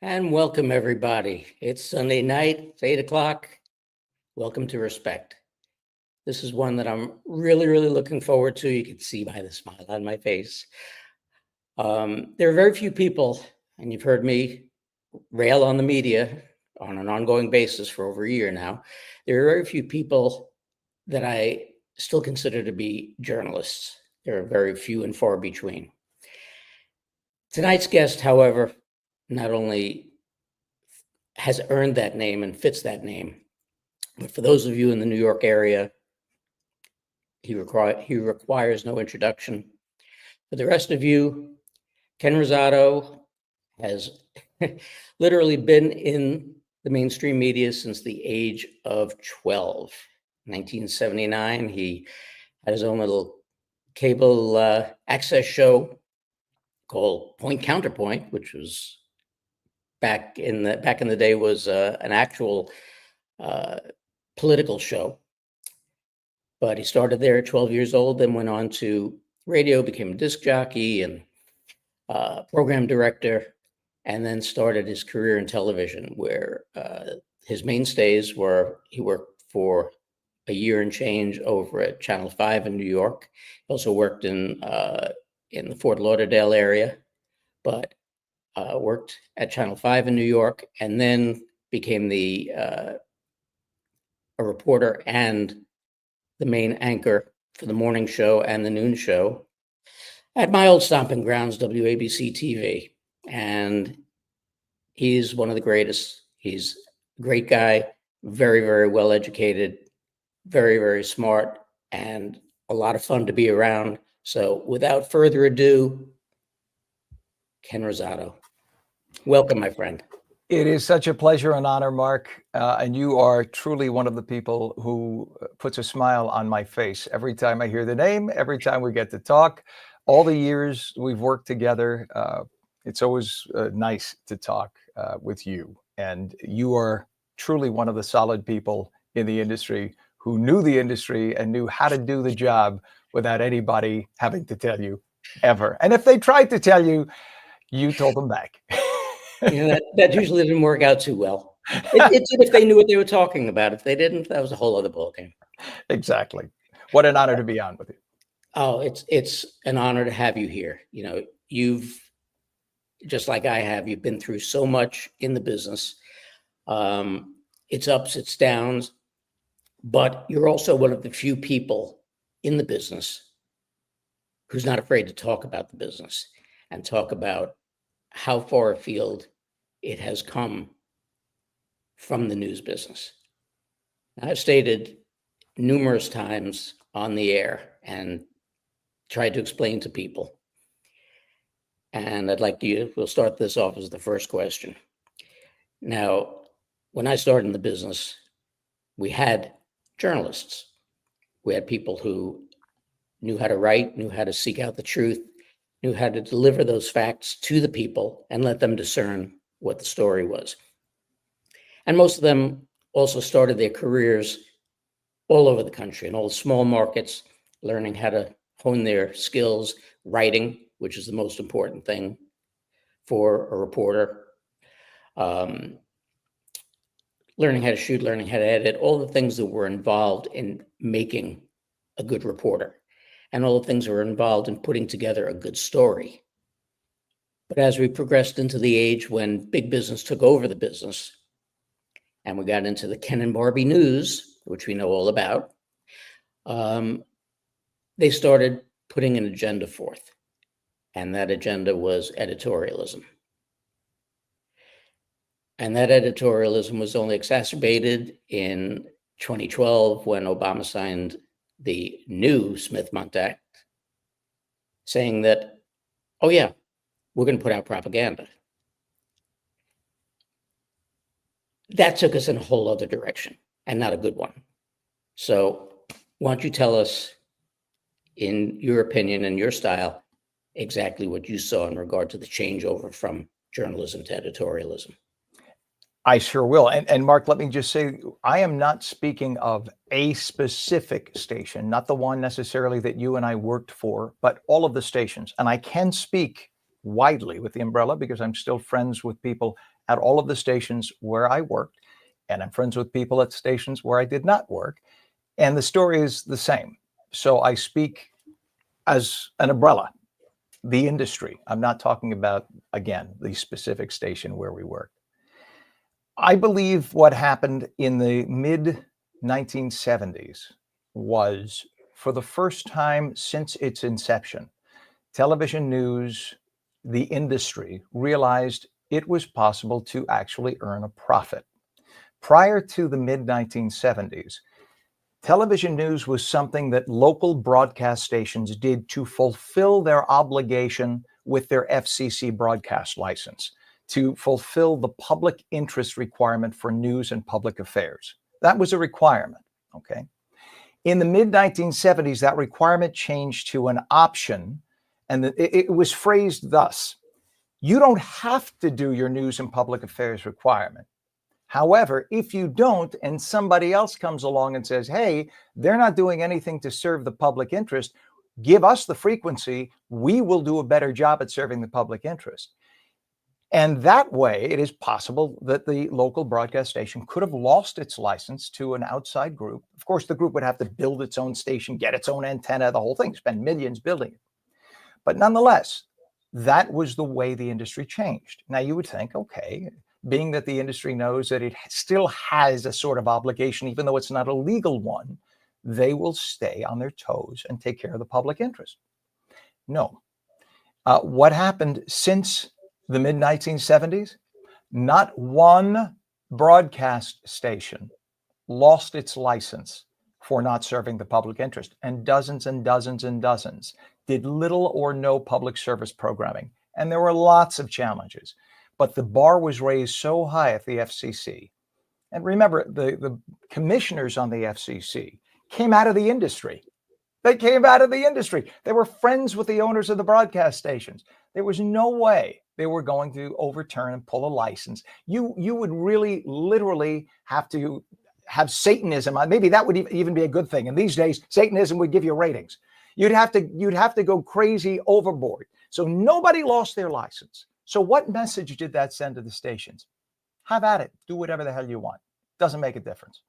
And welcome, everybody. It's Sunday night, it's 8 o'clock. Welcome to Respect. This is one that I'm really looking forward to. You can see by the smile on my face. There are very few people, and you've heard me rail on the media on an ongoing basis for over a year now. There are very few people that I still consider to be journalists. There are very few and far between. Tonight's guest, however, not only has earned that name and fits that name, but for those of you in the New York area, he requires no introduction. For the rest of you, Ken Rosato has literally been in the mainstream media since the age of 12. 1979, he had his own little cable access show called Point Counterpoint, which was back in the day was an actual political show. But he started there at 12 years old, then went on to radio, became a disc jockey and program director, and then started his career in television, where his mainstays were he worked for a year and change over at Channel 5 in New York. He also worked in the Fort Lauderdale area, but worked at Channel 5 in New York, and then became a reporter and the main anchor for the morning show and the noon show at my old stomping grounds, WABC TV. And he's one of the greatest. He's a great guy, very well educated, very smart, and a lot of fun to be around. So without further ado, Ken Rosato. Welcome, my friend. It is such a pleasure and honor, Mark. And you are truly one of the people who puts a smile on my face every time I hear the name, every time we get to talk. All the years we've worked together, it's always nice to talk with you. And you are truly one of the solid people in the industry who knew the industry and knew how to do the job without anybody having to tell you ever. And if they tried to tell you, you told them back. That usually didn't work out too well. It did if they knew what they were talking about. If they didn't, that was a whole other ballgame. Exactly. What an honor to be on with you. Oh, it's an honor to have you here. You know, you've, just like I have, you've been through so much in the business. It's ups, it's downs, but you're also one of the few people in the business who's not afraid to talk about the business and talk about how far afield it has come from the news business. I've stated numerous times on the air and tried to explain to people. And we'll start this off as the first question. Now, when I started in the business, we had journalists. We had people who knew how to write, knew how to seek out the truth, knew how to deliver those facts to the people and let them discern what the story was. And most of them also started their careers all over the country in all the small markets, learning how to hone their skills, writing, which is the most important thing for a reporter, learning how to shoot, learning how to edit, all the things that were involved in making a good reporter, and all the things that were involved in putting together a good story. But as we progressed into the age when big business took over the business, and we got into the Ken and Barbie news, which we know all about, they started putting an agenda forth. And that agenda was editorialism. And that editorialism was only exacerbated in 2012 when Obama signed the new Smith-Mundt Act, saying that, oh yeah, we're going to put out propaganda. That took us in a whole other direction, and not a good one. So why don't you tell us, in your opinion and your style, exactly what you saw in regard to the changeover from journalism to editorialism? I sure will. And Mark, let me just say, I am not speaking of a specific station, not the one necessarily that you and I worked for, but all of the stations. And I can speak widely with the umbrella because I'm still friends with people at all of the stations where I worked, and I'm friends with people at stations where I did not work, and the story is the same. So I speak as an umbrella, the industry. I'm not talking about, again, the specific station where we work. I believe what happened in the mid 1970s was, for the first time since its inception, television news, the industry, realized it was possible to actually earn a profit. Prior to the mid 1970s, television news was something that local broadcast stations did to fulfill their obligation with their FCC broadcast license, to fulfill the public interest requirement for news and public affairs. That was a requirement, okay? In the mid 1970s, that requirement changed to an option, and it was phrased thus: you don't have to do your news and public affairs requirement. However, if you don't, and somebody else comes along and says, hey, they're not doing anything to serve the public interest, give us the frequency, we will do a better job at serving the public interest. And that way, it is possible that the local broadcast station could have lost its license to an outside group. Of course, the group would have to build its own station, get its own antenna, the whole thing, spend millions building it. But nonetheless, that was the way the industry changed. Now, you would think, okay, being that the industry knows that it still has a sort of obligation, even though it's not a legal one, they will stay on their toes and take care of the public interest. No. What happened since the mid 1970s? Not one broadcast station lost its license for not serving the public interest, and dozens and dozens and dozens did little or no public service programming. And there were lots of challenges, but the bar was raised so high at the FCC. And remember, the commissioners on the FCC came out of the industry. They came out of the industry. They were friends with the owners of the broadcast stations. There was no way they were going to overturn and pull a license. You would really, literally have to have Satanism. Maybe that would even be a good thing. And these days, Satanism would give you ratings. You'd have to go crazy overboard. So nobody lost their license. So what message did that send to the stations? Have at it. Do whatever the hell you want. Doesn't make a difference.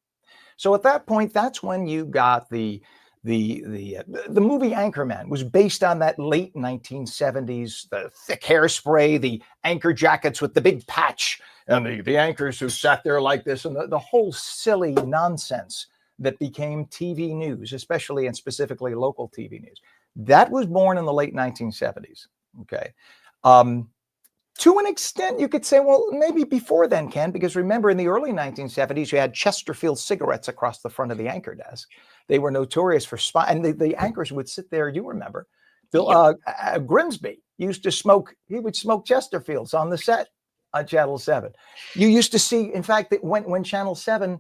So at that point, that's when you got the movie Anchorman was based on that late 1970s, the thick hairspray, the anchor jackets with the big patch, and the anchors who sat there like this, and the whole silly nonsense that became TV news, especially and specifically local TV news. That was born in the late 1970s. Okay. To an extent, you could say, well, maybe before then, Ken, because remember in the early 1970s, you had Chesterfield cigarettes across the front of the anchor desk. They were notorious for and the anchors would sit there. You remember, Bill Grimsby used to smoke. He would smoke Chesterfields on the set on Channel 7. You used to see, in fact, that when Channel 7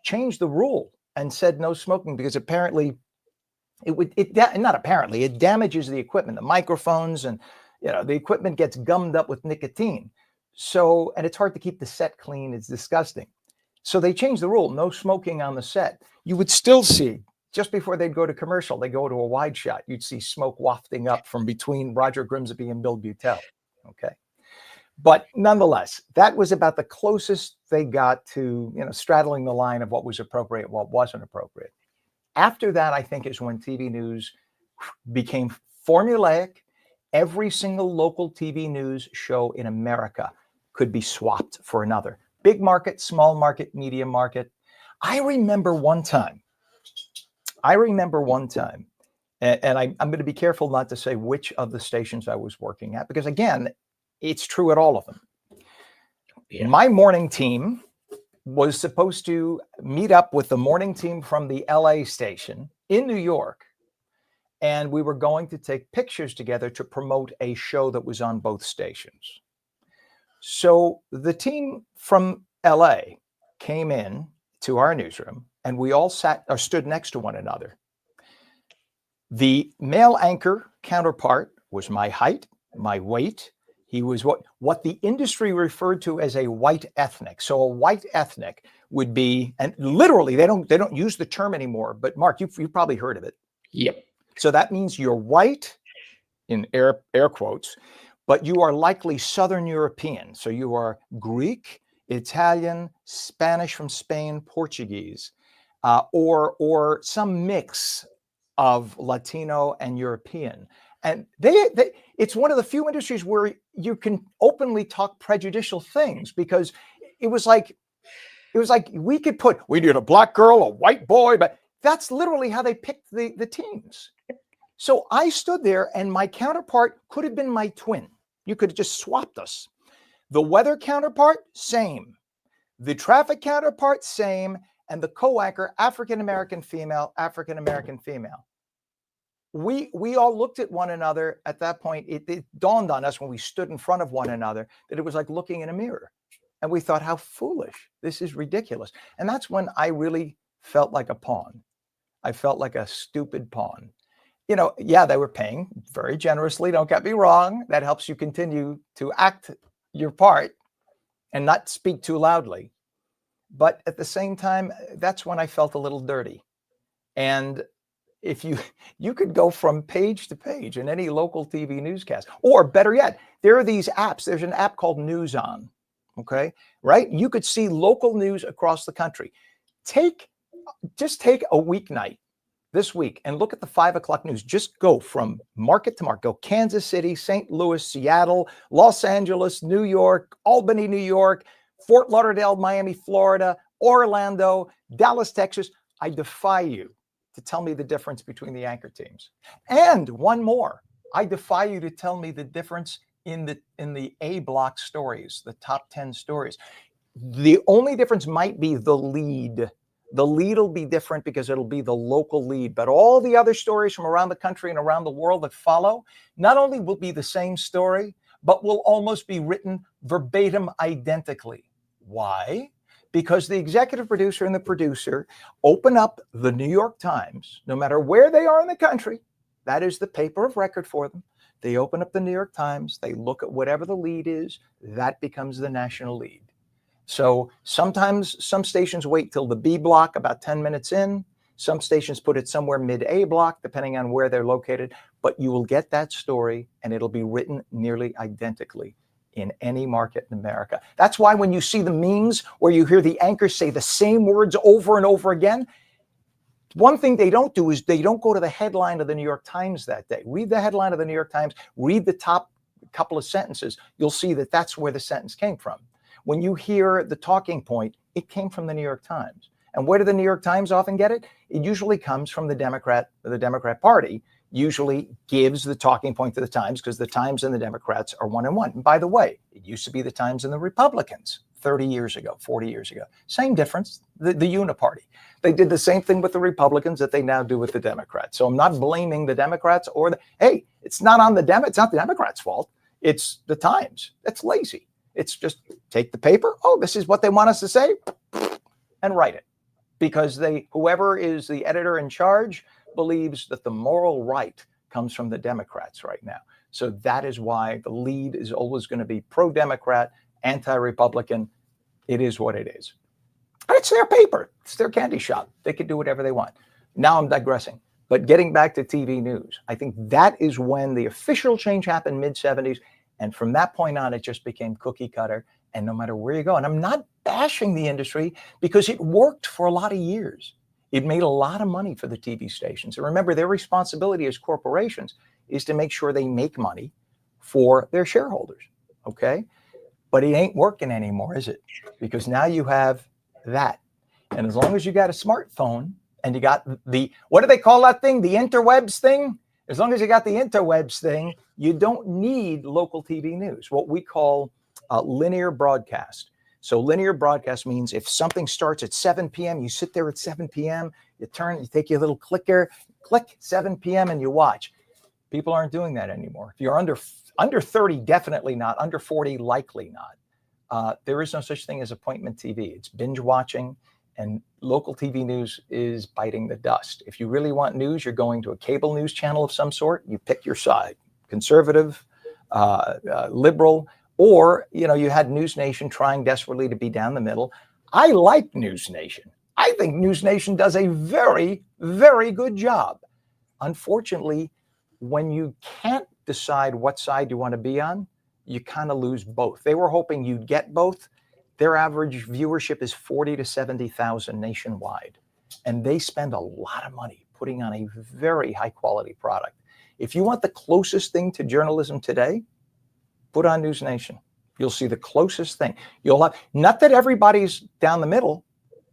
changed the rule and said no smoking, because apparently it damages the equipment, the microphones, and the equipment gets gummed up with nicotine. So, and it's hard to keep the set clean. It's disgusting. So they changed the rule, no smoking on the set. You would still see, just before they'd go to commercial, they go to a wide shot, you'd see smoke wafting up from between Roger Grimsby and Bill Butel. Okay. But nonetheless, that was about the closest they got to, straddling the line of what was appropriate, what wasn't appropriate. After that, I think, is when TV news became formulaic. Every single local TV news show in America could be swapped for another. Big market, small market, medium market. I remember one time, and I'm going to be careful not to say which of the stations I was working at, because again, it's true at all of them. Yeah. My morning team was supposed to meet up with the morning team from the LA station in New York. And we were going to take pictures together to promote a show that was on both stations. So the team from LA came in to our newsroom, and we all stood next to one another. The male anchor counterpart was my height, my weight. He was what the industry referred to as a white ethnic. So a white ethnic would be, and literally they don't use the term anymore, but Mark, you've probably heard of it. Yep. So that means you're white, in air quotes, but you are likely Southern European. So you are Greek, Italian, Spanish from Spain, Portuguese, or some mix of Latino and European. And it's one of the few industries where you can openly talk prejudicial things, because it was like we could put, we need a black girl, a white boy, but that's literally how they picked the teams. So I stood there, and my counterpart could have been my twin. You could have just swapped us. The weather counterpart, same. The traffic counterpart, same. And the co-anchor, African-American female, African-American female. We all looked at one another at that point. It dawned on us when we stood in front of one another that it was like looking in a mirror. And we thought, how foolish. This is ridiculous. And that's when I really felt like a pawn. I felt like a stupid pawn. You know, yeah, they were paying very generously. Don't get me wrong. That helps you continue to act your part and not speak too loudly. But at the same time, that's when I felt a little dirty. And if you could go from page to page in any local TV newscast, or better yet, there are these apps. There's an app called News On, okay, right? You could see local news across the country. Just take a weeknight this week and look at the 5 o'clock news. Just go from market to market. Go Kansas City, St. Louis, Seattle, Los Angeles, New York, Albany, New York, Fort Lauderdale, Miami, Florida, Orlando, Dallas, Texas. I defy you to tell me the difference between the anchor teams. And one more, I defy you to tell me the difference in the A block stories, the top 10 stories. The only difference might be the lead. The lead will be different because it'll be the local lead, but all the other stories from around the country and around the world that follow not only will be the same story, but will almost be written verbatim identically. Why? Because the executive producer and the producer open up the New York Times, no matter where they are in the country. That is the paper of record for them. They open up the New York Times, they look at whatever the lead is, that becomes the national lead. So sometimes some stations wait till the B block about 10 minutes in. Some stations put it somewhere mid-A block, depending on where they're located. But you will get that story, and it'll be written nearly identically in any market in America. That's why when you see the memes where you hear the anchors say the same words over and over again, one thing they don't do is they don't go to the headline of the New York Times that day. Read the headline of the New York Times, read the top couple of sentences. You'll see that that's where the sentence came from. When you hear the talking point, it came from the New York Times. And where do the New York Times often get it? It usually comes from the Democrat Party usually gives the talking point to the Times, because the Times and the Democrats are 1-1. And by the way, it used to be the Times and the Republicans 30 years ago, 40 years ago. Same difference, the uniparty. They did the same thing with the Republicans that they now do with the Democrats. So I'm not blaming the Democrats hey, it's not on it's not the Democrats' fault. It's the Times. That's lazy. It's just take the paper. Oh, this is what they want us to say, and write it. Because whoever is the editor in charge believes that the moral right comes from the Democrats right now. So that is why the lead is always going to be pro-Democrat, anti-Republican. It is what it is. And it's their paper. It's their candy shop. They can do whatever they want. Now I'm digressing. But getting back to TV news, I think that is when the official change happened, mid-70s. And from that point on, it just became cookie cutter. And no matter where you go, and I'm not bashing the industry because it worked for a lot of years. It made a lot of money for the TV stations. And remember, their responsibility as corporations is to make sure they make money for their shareholders. Okay? But it ain't working anymore, is it? Because now you have that. And as long as you got a smartphone and you got what do they call that thing? The interwebs thing? As long as you got the interwebs thing, you don't need local TV news, what we call linear broadcast. So linear broadcast means if something starts at 7 p.m., you sit there at 7 p.m., you take your little clicker, click 7 p.m. and you watch. People aren't doing that anymore. If you're under 30, definitely not. Under 40, likely not. There is no such thing as appointment TV. It's binge watching, and local TV news is biting the dust. If you really want news, you're going to a cable news channel of some sort. You pick your side, conservative, liberal, or, you had News Nation trying desperately to be down the middle. I like News Nation. I think News Nation does a very, very good job. Unfortunately, when you can't decide what side you want to be on, you kind of lose both. They were hoping you'd get both. Their average viewership is 40 to 70,000 nationwide. And they spend a lot of money putting on a very high quality product. If you want the closest thing to journalism today, put on News Nation. You'll see the closest thing. You'll have, not that everybody's down the middle,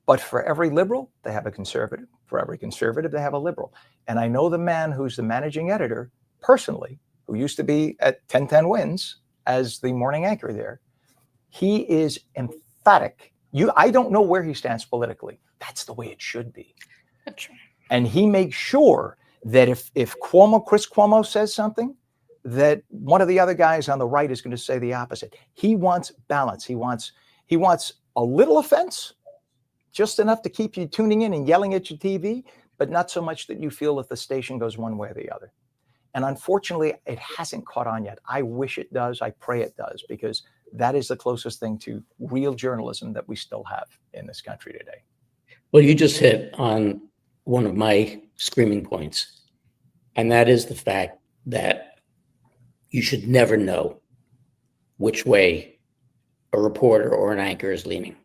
but for every liberal, they have a conservative. For every conservative, they have a liberal. And I know the man who's the managing editor personally, who used to be at 1010 Wins as the morning anchor there. He is emphatic. I don't know where he stands politically. That's the way it should be. That's right. And he makes sure that if Chris Cuomo says something, that one of the other guys on the right is going to say the opposite. He wants balance. He wants a little offense, just enough to keep you tuning in and yelling at your TV, but not so much that you feel that the station goes one way or the other. And unfortunately, it hasn't caught on yet. I wish it does. I pray it does, because that is the closest thing to real journalism that we still have in this country today. Well, you just hit on one of my screaming points, and that is the fact that you should never know which way a reporter or an anchor is leaning.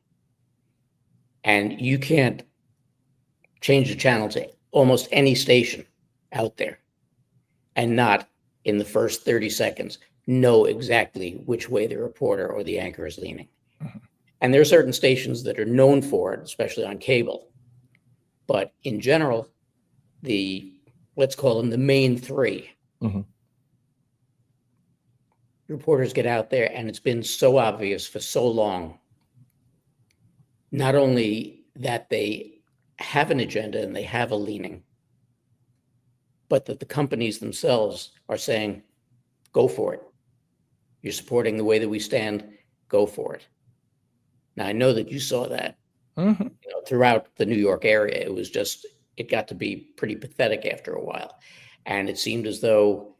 And you can't change the channel to almost any station out there and not, in the first 30 seconds, know exactly which way the reporter or the anchor is leaning. Mm-hmm. And there are certain stations that are known for it, especially on cable. But in general, let's call them the main three. Mm-hmm. Reporters get out there, and it's been so obvious for so long, not only that they have an agenda and they have a leaning, but that the companies themselves are saying, go for it. You're supporting the way that we stand, go for it. Now, I know that you saw that throughout the New York area. It got to be pretty pathetic after a while. And it seemed as though,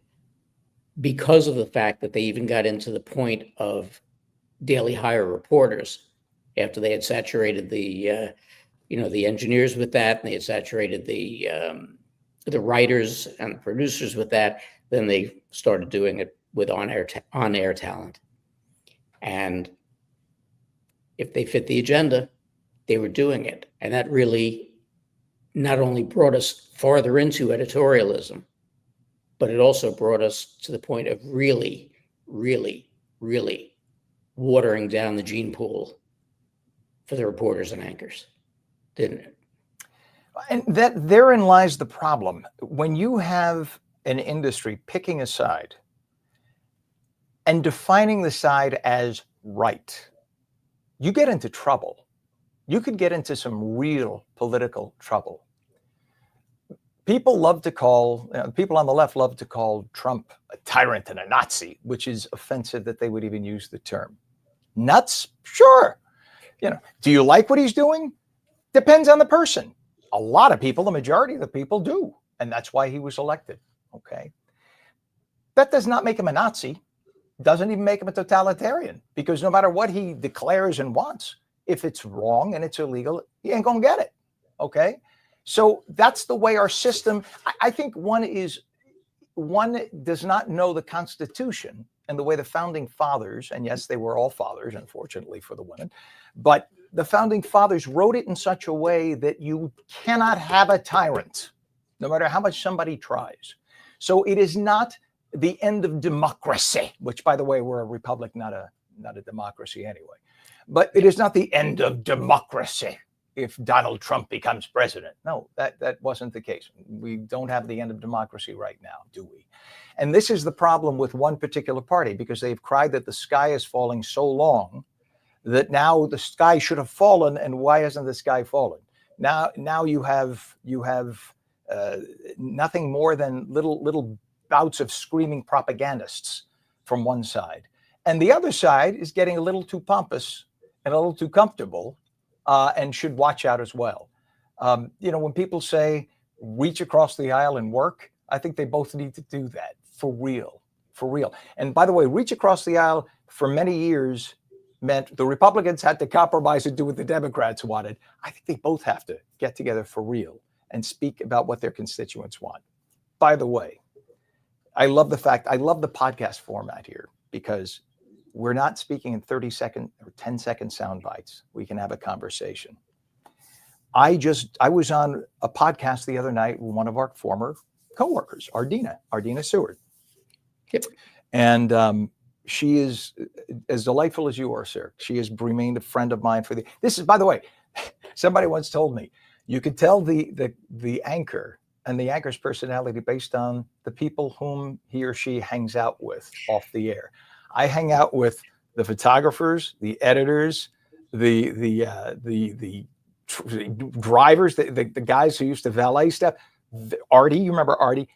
because of the fact that they even got into the point of daily hire reporters, after they had saturated the engineers with that, and they had saturated the writers and the producers with that, then they started doing it with on-air talent. And if they fit the agenda, they were doing it. And that really not only brought us farther into editorialism, but it also brought us to the point of really, really, really watering down the gene pool for the reporters and anchors, didn't it? And that therein lies the problem. When you have an industry picking a side and defining the side as right, you get into trouble. You could get into some real political trouble. People on the left love to call Trump a tyrant and a Nazi, which is offensive that they would even use the term. Nuts? Sure. Do you like what he's doing? Depends on the person. A lot of people, the majority of the people do. And that's why he was elected. Okay. That does not make him a Nazi. Doesn't even make him a totalitarian, because no matter what he declares and wants, if it's wrong and it's illegal, he ain't going to get it. Okay. So that's the way our system, I think one does not know the Constitution and the way the founding fathers, and yes, they were all fathers, unfortunately for the women, but the founding fathers wrote it in such a way that you cannot have a tyrant, no matter how much somebody tries. So it is not the end of democracy, which, by the way, we're a republic, not a democracy anyway. But it is not the end of democracy if Donald Trump becomes president. No, that wasn't the case. We don't have the end of democracy right now, do we? And this is the problem with one particular party, because they've cried that the sky is falling so long that now the sky should have fallen, and why hasn't the sky fallen? Now you have nothing more than little bouts of screaming propagandists from one side, and the other side is getting a little too pompous and a little too comfortable, and should watch out as well. When people say reach across the aisle and work, I think they both need to do that for real. And by the way, reach across the aisle for many years meant the Republicans had to compromise and do what the Democrats wanted. I think they both have to get together for real and speak about what their constituents want. By the way, I love the podcast format here, because We're not speaking in 30-second or 10-second sound bites. We can have a conversation. I was on a podcast the other night with one of our former coworkers, Ardina Seward. Yep. And she is as delightful as you are, sir. She has remained a friend of mine this is, by the way, somebody once told me, you could tell the anchor and the anchor's personality based on the people whom he or she hangs out with off the air. I hang out with the photographers, the editors, the drivers, the guys who used to valet stuff. Artie, you remember Artie?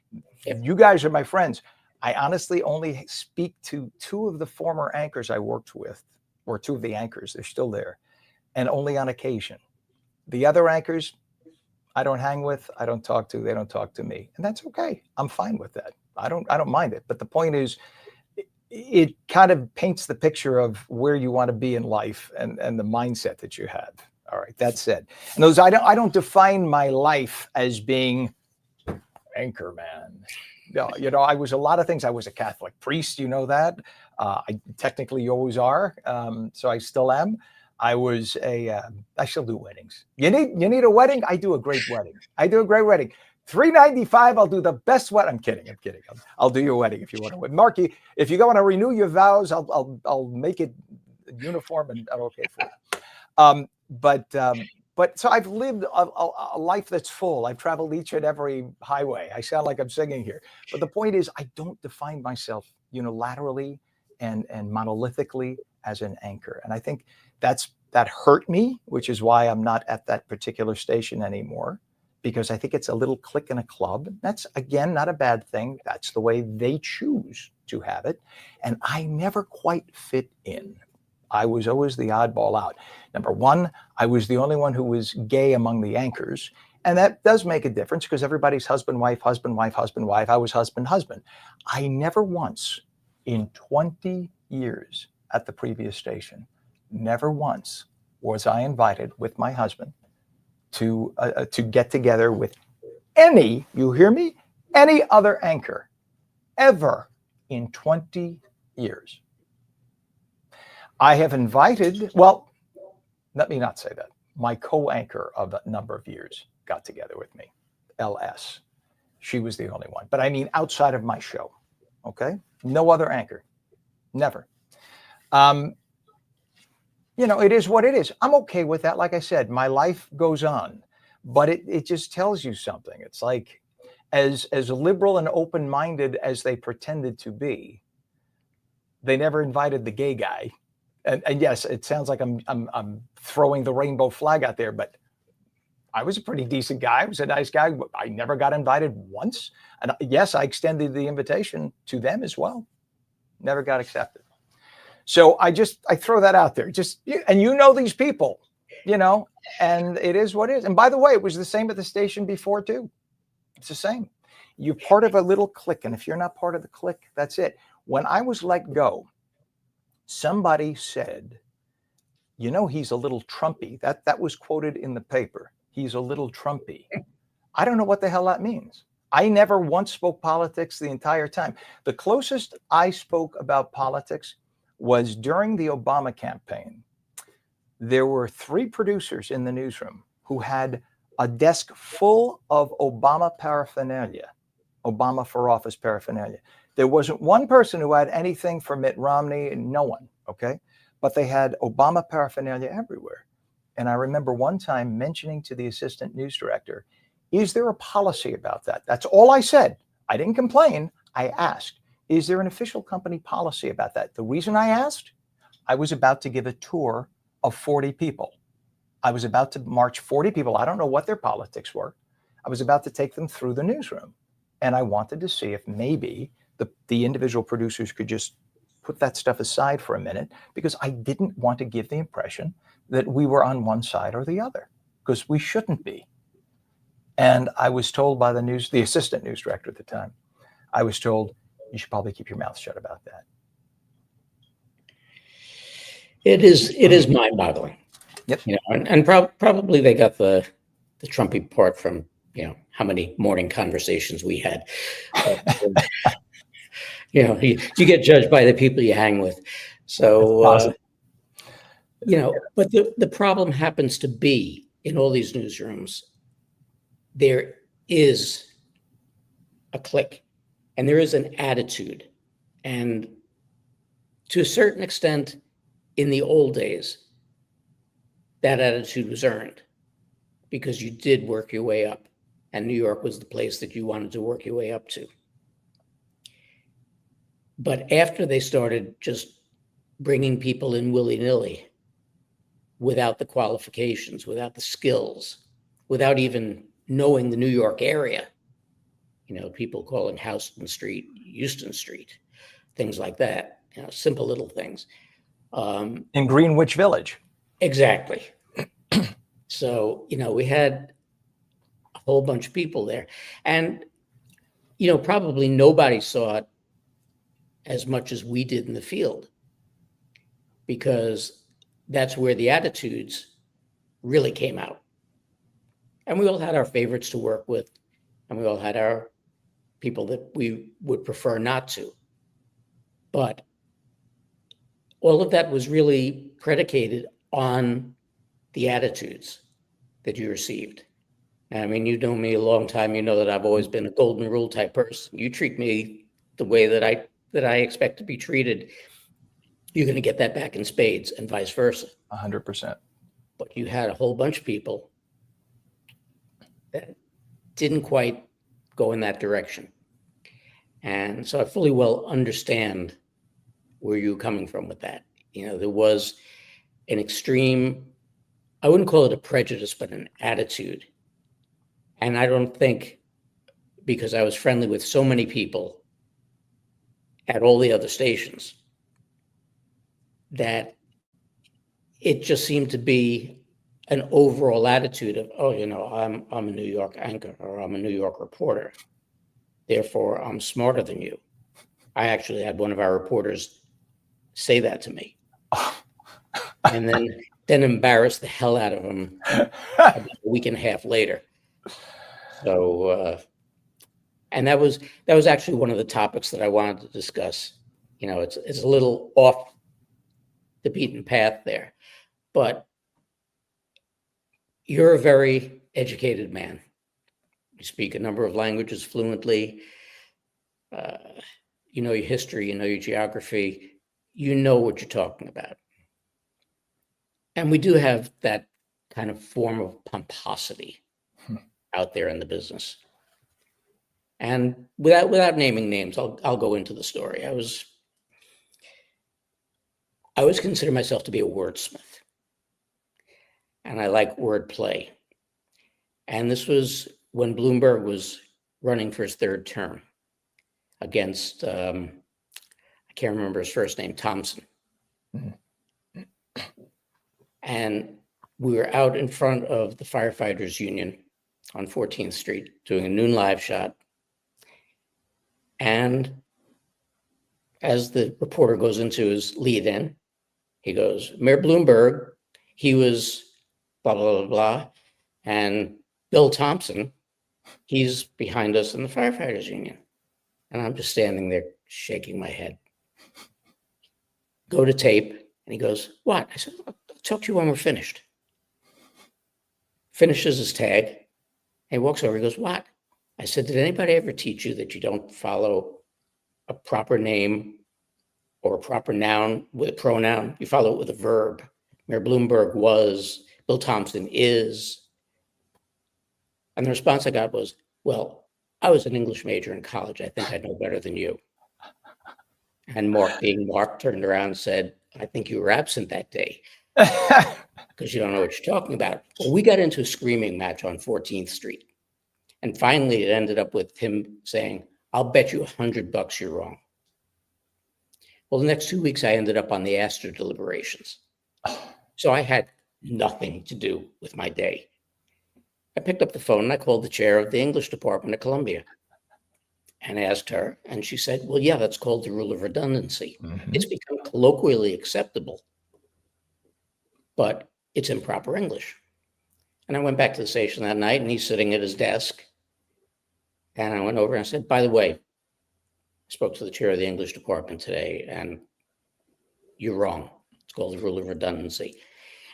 Yep. You guys are my friends. I honestly only speak to two of the former anchors I worked with, or two of the anchors. They're still there, and only on occasion. The other anchors, I don't hang with, I don't talk to, they don't talk to me. And that's okay. I'm fine with that. I don't mind it. But the point is, it kind of paints the picture of where you want to be in life and the mindset that you have. All right, that said. And I don't define my life as being anchor man. No, I was a lot of things. I was a Catholic priest, you know that. I technically you always are. So I still am. I still do weddings. You need a wedding? I do a great wedding. $395. I'll do the best wedding. I'm kidding. I'll do your wedding if you want to. Mark, if you want to renew your vows, I'll make it uniform and okay for you. But so I've lived a life that's full. I've traveled each and every highway. I sound like I'm singing here, but the point is, I don't define myself unilaterally and monolithically as an anchor. And I think that hurt me, which is why I'm not at that particular station anymore, because I think it's a little clique in a club. That's, again, not a bad thing. That's the way they choose to have it. And I never quite fit in. I was always the oddball out. Number one, I was the only one who was gay among the anchors. And that does make a difference because everybody's husband, wife, husband, wife, husband, wife. I was husband, husband. I never once in 20 years at the previous station, never once was I invited with my husband to get together with any, you hear me, any other anchor ever in 20 years. I have invited, well, let me not say that. My co-anchor of a number of years got together with me, LS. She was the only one. But I mean outside of my show, okay? No other anchor, never. It is what it is. I'm okay with that. Like I said, my life goes on, but it just tells you something. It's like as liberal and open-minded as they pretended to be, they never invited the gay guy. And yes, it sounds like I'm throwing the rainbow flag out there, but I was a pretty decent guy. I was a nice guy. I never got invited once. And yes, I extended the invitation to them as well. Never got accepted. So I throw that out there. And these people, and it is what it is. And by the way, it was the same at the station before too. It's the same. You're part of a little clique. And if you're not part of the clique, that's it. When I was let go, somebody said, he's a little Trumpy. That was quoted in the paper. He's a little Trumpy. I don't know what the hell that means. I never once spoke politics the entire time. The closest I spoke about politics was during the Obama campaign. There were 3 producers in the newsroom who had a desk full of Obama paraphernalia, Obama for office paraphernalia. There wasn't one person who had anything for Mitt Romney, no one, okay? But they had Obama paraphernalia everywhere. And I remember one time mentioning to the assistant news director, is there a policy about that? That's all I said. I didn't complain. I asked, is there an official company policy about that? The reason I asked, I was about to give a tour of 40 people. I was about to march 40 people. I don't know what their politics were. I was about to take them through the newsroom. And I wanted to see if maybe the individual producers could just put that stuff aside for a minute, because I didn't want to give the impression that we were on one side or the other, because we shouldn't be. And I was told by the assistant news director at the time, I was told, you should probably keep your mouth shut about that. It is mind-boggling. Yep. And probably they got the Trumpy part from, how many morning conversations we had. You get judged by the people you hang with. So, Awesome. but the problem happens to be in all these newsrooms, there is a clique and there is an attitude. And to a certain extent, in the old days, that attitude was earned because you did work your way up, and New York was the place that you wanted to work your way up to. But after they started just bringing people in willy-nilly, without the qualifications, without the skills, without even knowing the New York area, people calling Houston Street, Euston Street, things like that, simple little things. In Greenwich Village. Exactly. So, we had a whole bunch of people there. And, probably nobody saw it as much as we did in the field, because that's where the attitudes really came out. And we all had our favorites to work with, and we all had our people that we would prefer not to. But all of that was really predicated on the attitudes that you received. I mean, you know me a long time. You know that I've always been a golden rule type person. You treat me the way that I expect to be treated, you're going to get that back in spades, and vice versa. 100%. But you had a whole bunch of people that didn't quite go in that direction. And so I fully well understand where you're coming from with that. There was an extreme, I wouldn't call it a prejudice, but an attitude. And I don't think, because I was friendly with so many people at all the other stations, that it just seemed to be an overall attitude of, I'm a New York anchor, or I'm a New York reporter, therefore I'm smarter than you. I actually had one of our reporters say that to me, and then embarrass the hell out of him about a week and a half later. So, and that was actually one of the topics that I wanted to discuss. It's a little off the beaten path there, but you're a very educated man. You speak a number of languages fluently. You know your history, you know your geography, you know what you're talking about. And we do have that kind of form of pomposity out there in the business. And without naming names, I'll go into the story. I always consider myself to be a wordsmith, and I like wordplay. And this was when Bloomberg was running for his third term against, I can't remember his first name, Thompson. Mm-hmm. And we were out in front of the firefighters union on 14th Street doing a noon live shot. And as the reporter goes into his lead in, he goes, Mayor Bloomberg, he was blah, blah, blah, blah. And Bill Thompson, he's behind us in the firefighters union. And I'm just standing there shaking my head. Go to tape. And he goes, what? I said, I'll talk to you when we're finished. Finishes his tag. And he walks over. He goes, what? I said, did anybody ever teach you that you don't follow a proper name or a proper noun with a pronoun? You follow it with a verb. Mayor Bloomberg was, Bill Thompson is. And the response I got was, well, I was an English major in college. I think I know better than you. And Mark, being Mark, turned around and said, I think you were absent that day because you don't know what you're talking about. Well, we got into a screaming match on 14th Street. And finally, it ended up with him saying, I'll bet you $100 you're wrong. Well, the next 2 weeks, I ended up on the Astor deliberations. So I had nothing to do with my day. I picked up the phone and I called the chair of the English department at Columbia and asked her. And she said, well, yeah, that's called the rule of redundancy. Mm-hmm. It's become colloquially acceptable, but it's improper English. And I went back to the station that night and he's sitting at his desk. And I went over and I said, by the way, I spoke to the chair of the English department today, and you're wrong. It's called the rule of redundancy.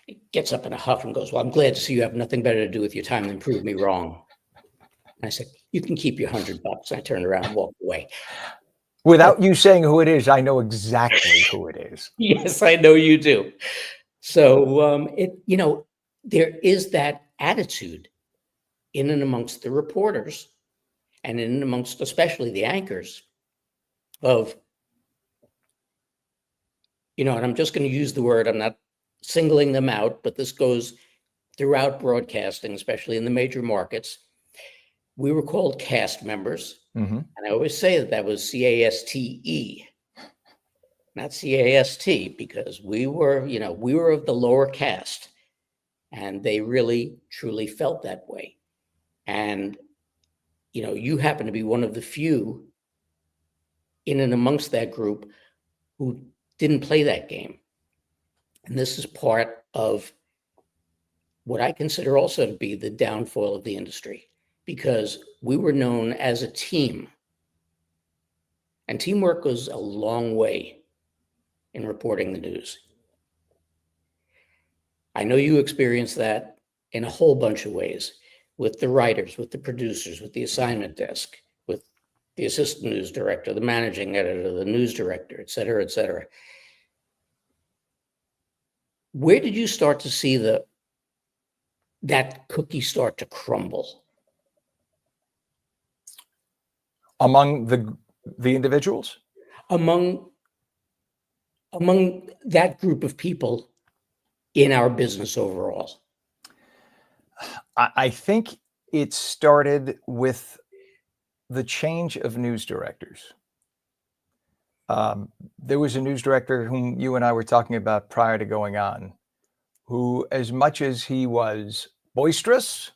He gets up in a huff and goes, well, I'm glad to see you have nothing better to do with your time than prove me wrong. And I said, you can keep your $100. I turned around and walked away. Without you saying who it is, I know exactly who it is. Yes, I know you do. So there is that attitude in and amongst the reporters and in and amongst especially the anchors of, and I'm just going to use the word, I'm not singling them out, but this goes throughout broadcasting, especially in the major markets. We were called cast members. Mm-hmm. And I always say that was CASTE, not CAST, because we were of the lower caste, and they really, truly felt that way. And, you happen to be one of the few in and amongst that group who didn't play that game. And this is part of what I consider also to be the downfall of the industry, because we were known as a team. And teamwork goes a long way in reporting the news. I know you experience that in a whole bunch of ways, with the writers, with the producers, with the assignment desk, with the assistant news director, the managing editor, the news director, et cetera, et cetera. Where did you start to see that cookie start to crumble? Among the individuals? Among that group of people in our business overall? I think it started with the change of news directors. There was a news director whom you and I were talking about prior to going on, who, as much as he was boisterous,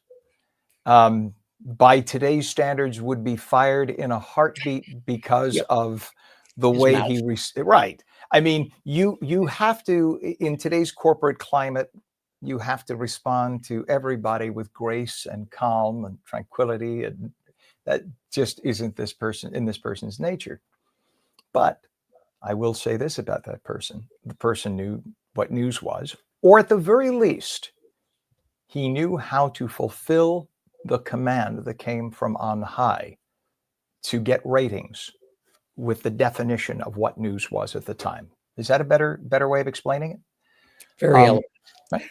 by today's standards would be fired in a heartbeat because of the His way mouth. right. I mean, you have to, in today's corporate climate, you have to respond to everybody with grace and calm and tranquility, and that just isn't this person's nature. But I will say this about that person: the person knew what news was, or at the very least, he knew how to fulfill the command that came from on high to get ratings with the definition of what news was at the time. Is that a better way of explaining it? Very eloquent. Right?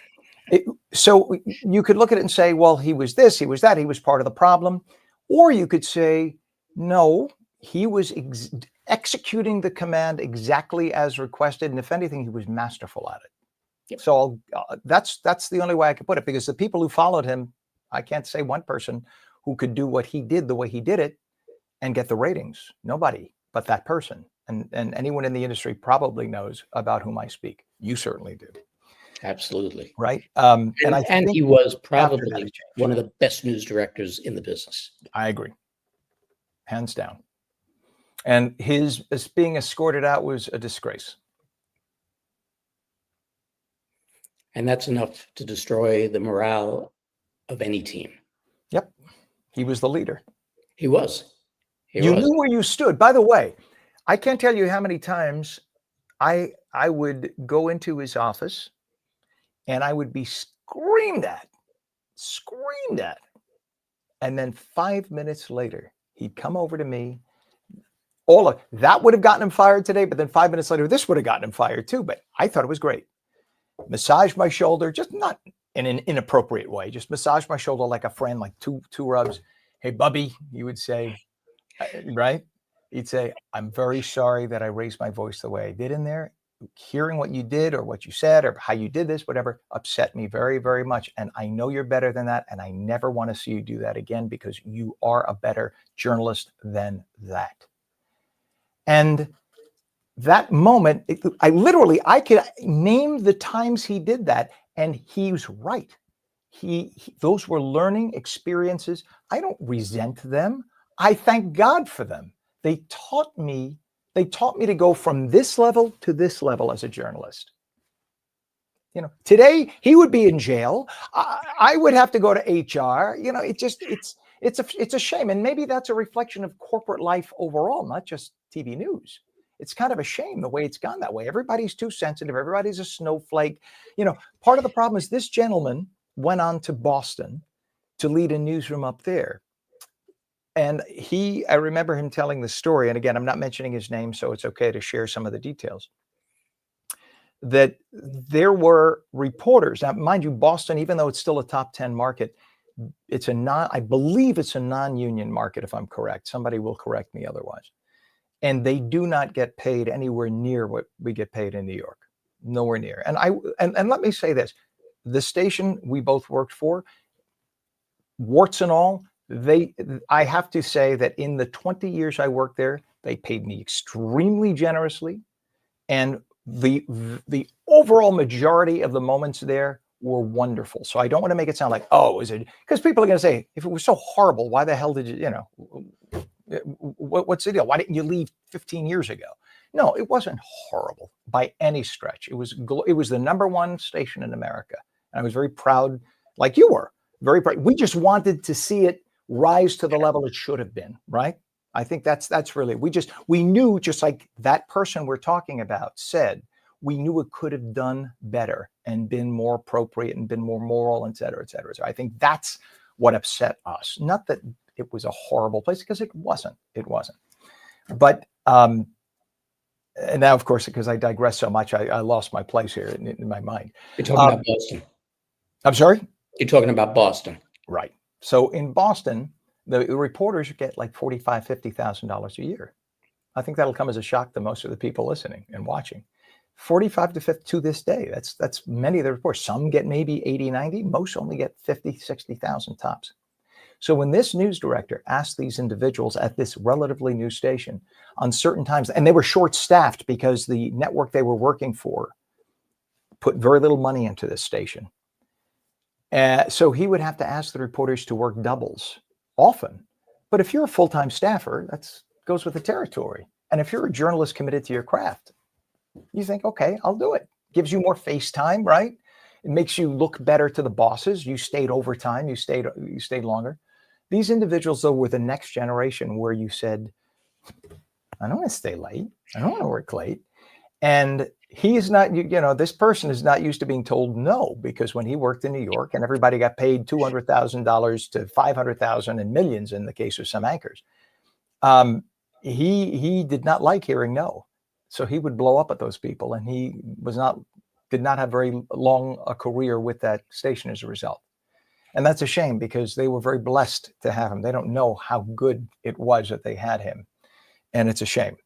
So you could look at it and say, well, he was this, he was that, he was part of the problem. Or you could say, no, he was executing the command exactly as requested. And if anything, he was masterful at it. Yep. So that's the only way I could put it, because the people who followed him, I can't say one person who could do what he did the way he did it and get the ratings. Nobody but that person. And anyone in the industry probably knows about whom I speak. You certainly do. Absolutely. Right. And I think he was probably one of the best news directors in the business. I agree. Hands down. And his being escorted out was a disgrace. And that's enough to destroy the morale of any team. Yep. He was the leader. He was. You knew where you stood. By the way, I can't tell you how many times I would go into his office and I would be screamed at. And then 5 minutes later, he'd come over to me. All of that would have gotten him fired today, but then 5 minutes later, this would have gotten him fired too. But I thought it was great. Massage my shoulder, just not in an inappropriate way, just massage my shoulder like a friend, like two rubs. Hey, Bubby, you would say, right? He'd say, I'm very sorry that I raised my voice the way I did in there. Hearing what you did or what you said or how you did this, whatever, upset me very, very much. And I know you're better than that. And I never want to see you do that again, because you are a better journalist than that. And that moment, I could name the times he did that, and he's right. Those were learning experiences. I don't resent them. I thank God for them. They taught me to go from this level to this level as a journalist. Today he would be in jail. I would have to go to HR. It's a shame. And maybe that's a reflection of corporate life overall, not just TV news. It's kind of a shame the way it's gone that way. Everybody's too sensitive. Everybody's a snowflake. You know, part of the problem is this gentleman went on to Boston to lead a newsroom up there. And I remember him telling the story. And again, I'm not mentioning his name, so it's okay to share some of the details. That there were reporters. Now, mind you, Boston, even though it's still a top 10 market, I believe it's a non-union market, if I'm correct. Somebody will correct me otherwise. And they do not get paid anywhere near what we get paid in New York. Nowhere near. And let me say this, the station we both worked for, warts and all, I have to say that in the 20 years I worked there, they paid me extremely generously. And the overall majority of the moments there were wonderful. So I don't want to make it sound like, oh, is it? Because people are going to say, if it was so horrible, why the hell did you, what's the deal? Why didn't you leave 15 years ago? No, it wasn't horrible by any stretch. It was the number one station in America. And I was very proud, like you were, very proud. We just wanted to see it rise to the level it should have been, right? I think that's really, we knew, just like that person we're talking about said, we knew it could have done better and been more appropriate and been more moral, et cetera, et cetera. So I think that's what upset us. Not that it was a horrible place, because it wasn't. But, and now, of course, because I digress so much, I lost my place here in my mind. You're talking about Boston. I'm sorry? You're talking about Boston. Right. So in Boston, the reporters get like $45,000, $50,000 a year. I think that'll come as a shock to most of the people listening and watching. 45 to 50 to this day. That's many of the reports. Some get maybe 80, 90. Most only get 50, 60,000 tops. So when this news director asked these individuals at this relatively new station on certain times, and they were short-staffed because the network they were working for put very little money into this station. So he would have to ask the reporters to work doubles often. But if you're a full-time staffer, that goes with the territory. And if you're a journalist committed to your craft, you think, okay, I'll do it. Gives you more face time, right? It makes you look better to the bosses. You stayed overtime. You stayed longer. These individuals, though, were the next generation where you said, I don't want to stay late. I don't want to work late. And he is not, this person is not used to being told no, because when he worked in New York and everybody got paid $200,000 to $500,000 and millions in the case of some anchors, he did not like hearing no. So he would blow up at those people, and he did not have very long a career with that station as a result. And that's a shame, because they were very blessed to have him. They don't know how good it was that they had him. And it's a shame.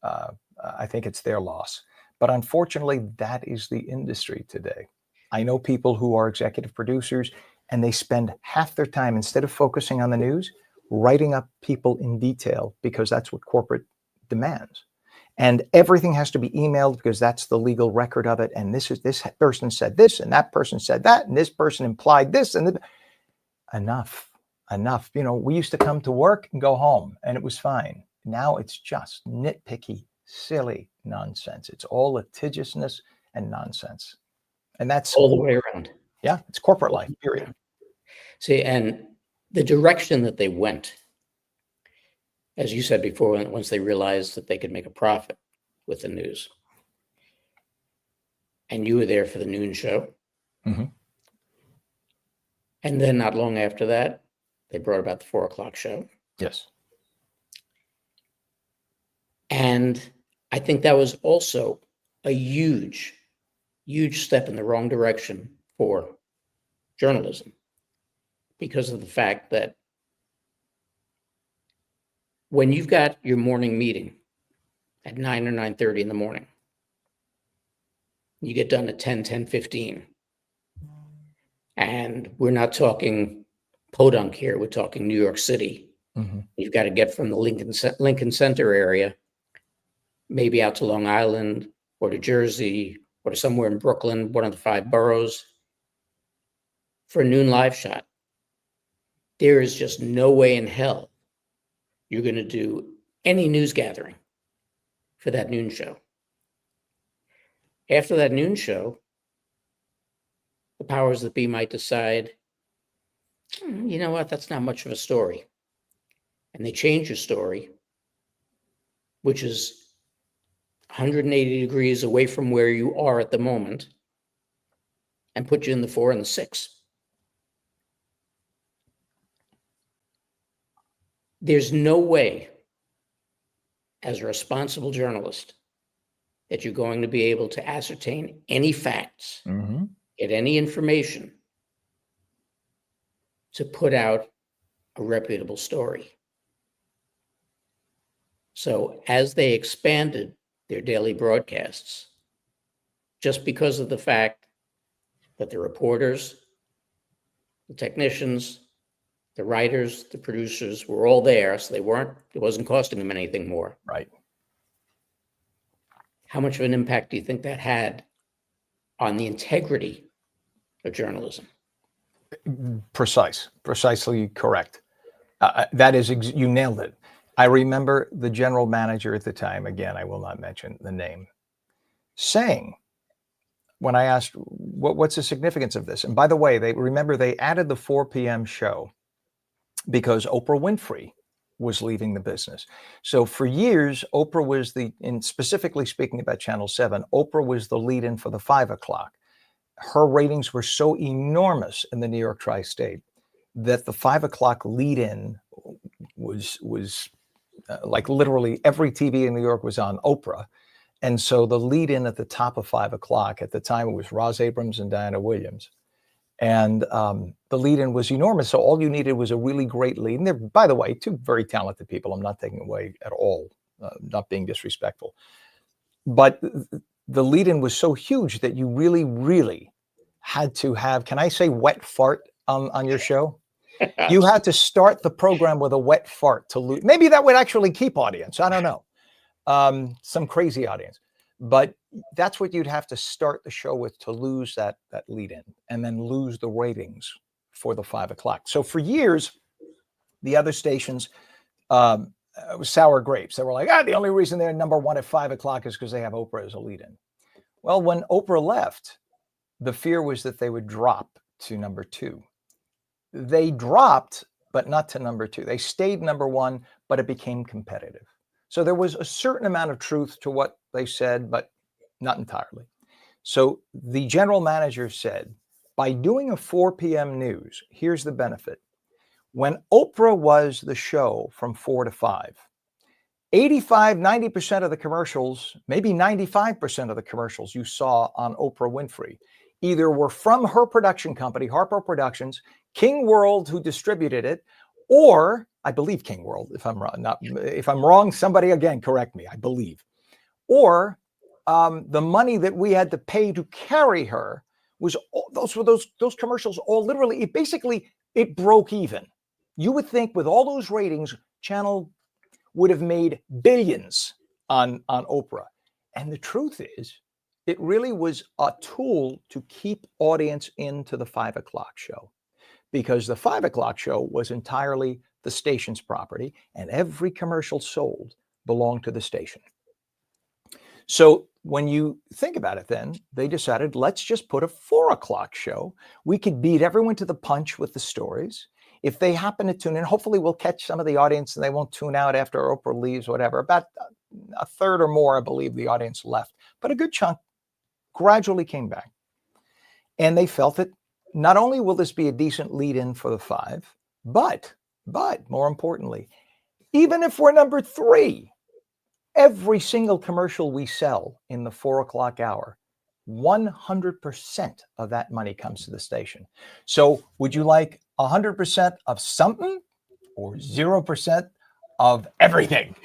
I think it's their loss. But unfortunately, that is the industry today. I know people who are executive producers, and they spend half their time, instead of focusing on the news, writing up people in detail, because that's what corporate demands. And everything has to be emailed, because that's the legal record of it. And this person said this, and that person said that, and this person implied this, and enough. We used to come to work and go home, and it was fine. Now it's just nitpicky, silly nonsense. It's all litigiousness and nonsense. And that's all the way around. Yeah, it's corporate life, period. See, and the direction that they went, as you said before, once they realized that they could make a profit with the news. And you were there for the noon show. Mm-hmm. And then not long after that, they brought about the 4 o'clock show. Yes. And I think that was also a huge, huge step in the wrong direction for journalism, because of the fact that when you've got your morning meeting at 9 or 9:30 in the morning, you get done at 10:15. And we're not talking podunk here. We're talking New York City. Mm-hmm. You've got to get from the Lincoln Center area, maybe out to Long Island or to Jersey or to somewhere in Brooklyn, one of the 5 boroughs, for a noon live shot. There is just no way in hell you're going to do any news gathering for that noon show. After that noon show, the powers that be might decide, you know what, that's not much of a story. And they change your story, which is 180 degrees away from where you are at the moment and put you in the 4 and the 6. There's no way, as a responsible journalist, that you're going to be able to ascertain any facts, get any information to put out a reputable story. So as they expanded their daily broadcasts, just because of the fact that the reporters, the technicians, the writers, the producers were all there, so it wasn't costing them anything more. Right. How much of an impact do you think that had on the integrity of journalism? Precisely correct. That is, you nailed it. I remember the general manager at the time, again, I will not mention the name, saying, when I asked, what's the significance of this? And by the way, they added the 4 p.m. show because Oprah Winfrey was leaving the business. So for years, Oprah was and specifically speaking about Channel 7, Oprah was the lead-in for the 5 o'clock. Her ratings were so enormous in the New York tri-state that the 5 o'clock lead-in was like literally every TV in New York was on Oprah. And so the lead-in at the top of 5 o'clock, at the time it was Roz Abrams and Diana Williams. And the lead-in was enormous. So all you needed was a really great lead. And they're, by the way, two very talented people. I'm not taking away at all, not being disrespectful. But the lead-in was so huge that you really, really had to have, can I say wet fart on your show? You had to start the program with a wet fart to lose. Maybe that would actually keep audience. I don't know. Some crazy audience. But that's what you'd have to start the show with to lose that lead-in and then lose the ratings for the 5 o'clock. So for years, the other stations, it was sour grapes. They were like, the only reason they're number one at 5 o'clock is because they have Oprah as a lead-in. Well, when Oprah left, the fear was that they would drop to number 2. They dropped, but not to number 2. They stayed number 1, but it became competitive. So there was a certain amount of truth to what they said, but not entirely. So the general manager said, by doing a 4 p.m. news, here's the benefit. When Oprah was the show from 4 to 5, 90% of the commercials, maybe 95% of the commercials you saw on Oprah Winfrey either were from her production company, Harpo Productions, King World, who distributed it, or I believe King World, if I'm wrong. If I'm wrong, somebody again correct me. I believe, or the money that we had to pay to carry her was those commercials. All literally, it broke even. You would think with all those ratings, Channel would have made billions on Oprah, and the truth is, it really was a tool to keep audience into the 5 o'clock show, because the 5 o'clock show was entirely the station's property, and every commercial sold belonged to the station. So when you think about it, then they decided, let's just put a 4 o'clock show. We could beat everyone to the punch with the stories. If they happen to tune in, hopefully we'll catch some of the audience and they won't tune out after Oprah leaves, whatever. About a third or more, I believe, the audience left, but a good chunk gradually came back. And they felt that not only will this be a decent lead-in for the 5, but more importantly, even if we're number 3, every single commercial we sell in the 4 o'clock hour, 100% of that money comes to the station. So would you like 100% of something or 0% of everything?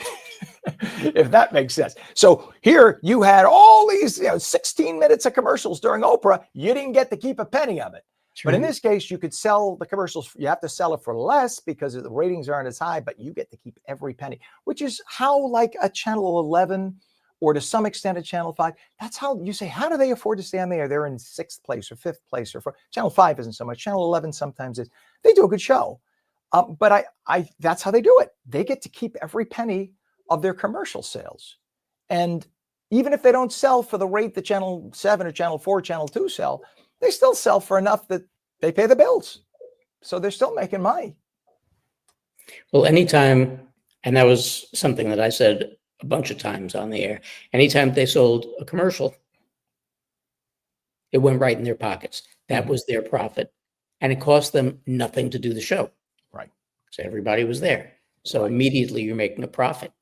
If that makes sense. So here you had all these 16 minutes of commercials during Oprah. You didn't get to keep a penny of it. True. But in this case, you could sell the commercials. You have to sell it for less because the ratings aren't as high, but you get to keep every penny, which is how, like a Channel 11 or to some extent a Channel 5, that's how you say, how do they afford to stay on there? They're in 6th place or 5th place, or Channel 5 isn't so much. Channel 11 sometimes is. They do a good show. But that's how they do it. They get to keep every penny of their commercial sales. And even if they don't sell for the rate that Channel 7 or Channel 4, Channel 2 sell, they still sell for enough that they pay the bills. So they're still making money. Well, anytime, and that was something that I said a bunch of times on the air. Anytime they sold a commercial, it went right in their pockets. That was their profit. And it cost them nothing to do the show. Right. So everybody was there. So immediately you're making a profit.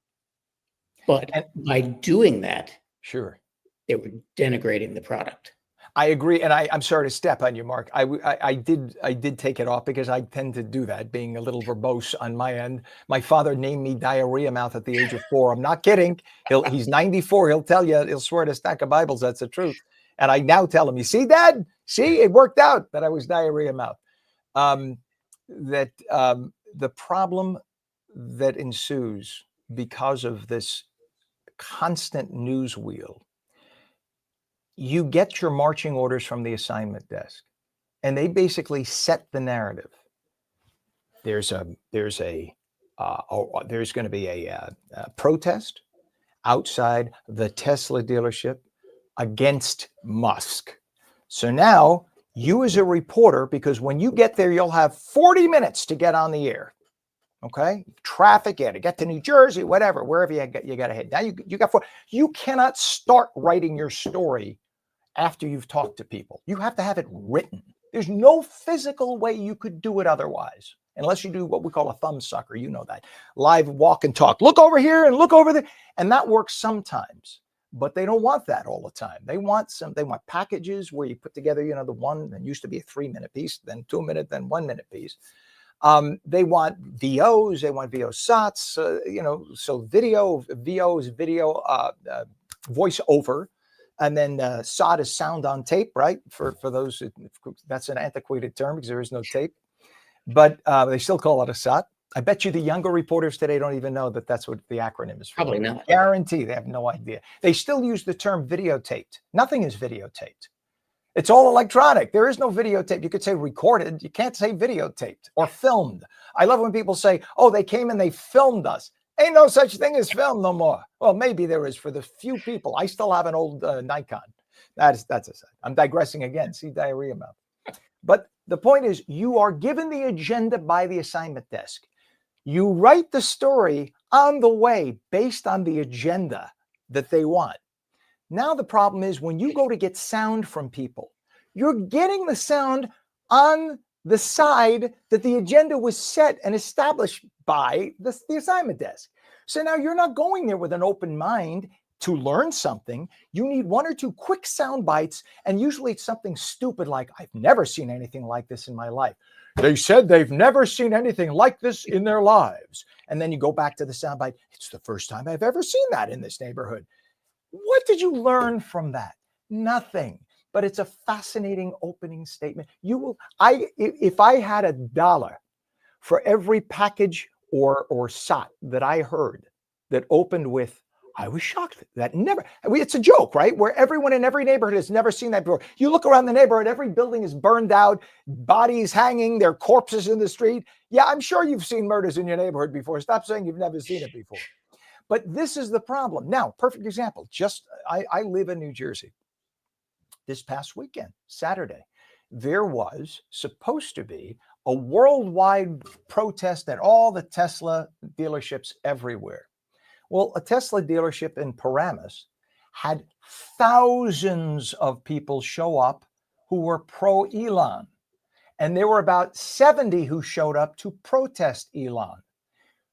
But by doing that, sure, they were denigrating the product. I agree, and I'm sorry to step on you, Mark. I did take it off because I tend to do that, being a little verbose on my end. My father named me diarrhea mouth at the age of 4. I'm not kidding. He's 94. He'll tell you. He'll swear to a stack of Bibles that's the truth. And I now tell him, "You see, Dad? See, it worked out that I was diarrhea mouth." The problem that ensues because of this constant news wheel. You get your marching orders from the assignment desk, and they basically set the narrative. There's going to be a protest outside the Tesla dealership against Musk. So now you as a reporter, because when you get there, you'll have 40 minutes to get on the air. Okay, traffic, you got to get to New Jersey, whatever, wherever you got to hit. Now you got 4. You cannot start writing your story after you've talked to people. You have to have it written. There's no physical way you could do it otherwise, unless you do what we call a thumb sucker. You know that. Live walk and talk. Look over here and look over there. And that works sometimes, but they don't want that all the time. They want packages where you put together, the one that used to be a 3-minute piece, then 2-minute, then 1-minute piece. They want VOs, they want VO SOTs, so VO is video, voice over. And then SOT is sound on tape, right? For those, that's an antiquated term because there is no tape. But they still call it a SOT. I bet you the younger reporters today don't even know that that's what the acronym is for. Probably not. Guarantee they have no idea. They still use the term videotaped. Nothing is videotaped. It's all electronic. There is no videotape. You could say recorded. You can't say videotaped or filmed. I love when people say, oh, they came and they filmed us. Ain't no such thing as film no more. Well, maybe there is for the few people. I still have an old Nikon. That's a side. I'm digressing again. See, diarrhea mouth. But the point is, you are given the agenda by the assignment desk. You write the story on the way based on the agenda that they want. Now the problem is when you go to get sound from people, you're getting the sound on the side that the agenda was set and established by the assignment desk. So now you're not going there with an open mind to learn something. You need 1 or 2 quick sound bites, and usually it's something stupid like, I've never seen anything like this in my life. They said they've never seen anything like this in their lives. And then you go back to the sound bite. It's the first time I've ever seen that in this neighborhood. What did you learn from that? Nothing. But it's a fascinating opening statement. If I had $1 for every package or SOT that I heard that opened with, I was shocked. That never, it's a joke, right? Where everyone in every neighborhood has never seen that before. You look around the neighborhood, every building is burned out, bodies hanging, there are corpses in the street. Yeah, I'm sure you've seen murders in your neighborhood before. Stop saying you've never seen it before. But this is the problem. Now, perfect example. I live in New Jersey. This past weekend, Saturday, there was supposed to be a worldwide protest at all the Tesla dealerships everywhere. Well, a Tesla dealership in Paramus had thousands of people show up who were pro-Elon. And there were about 70 who showed up to protest Elon.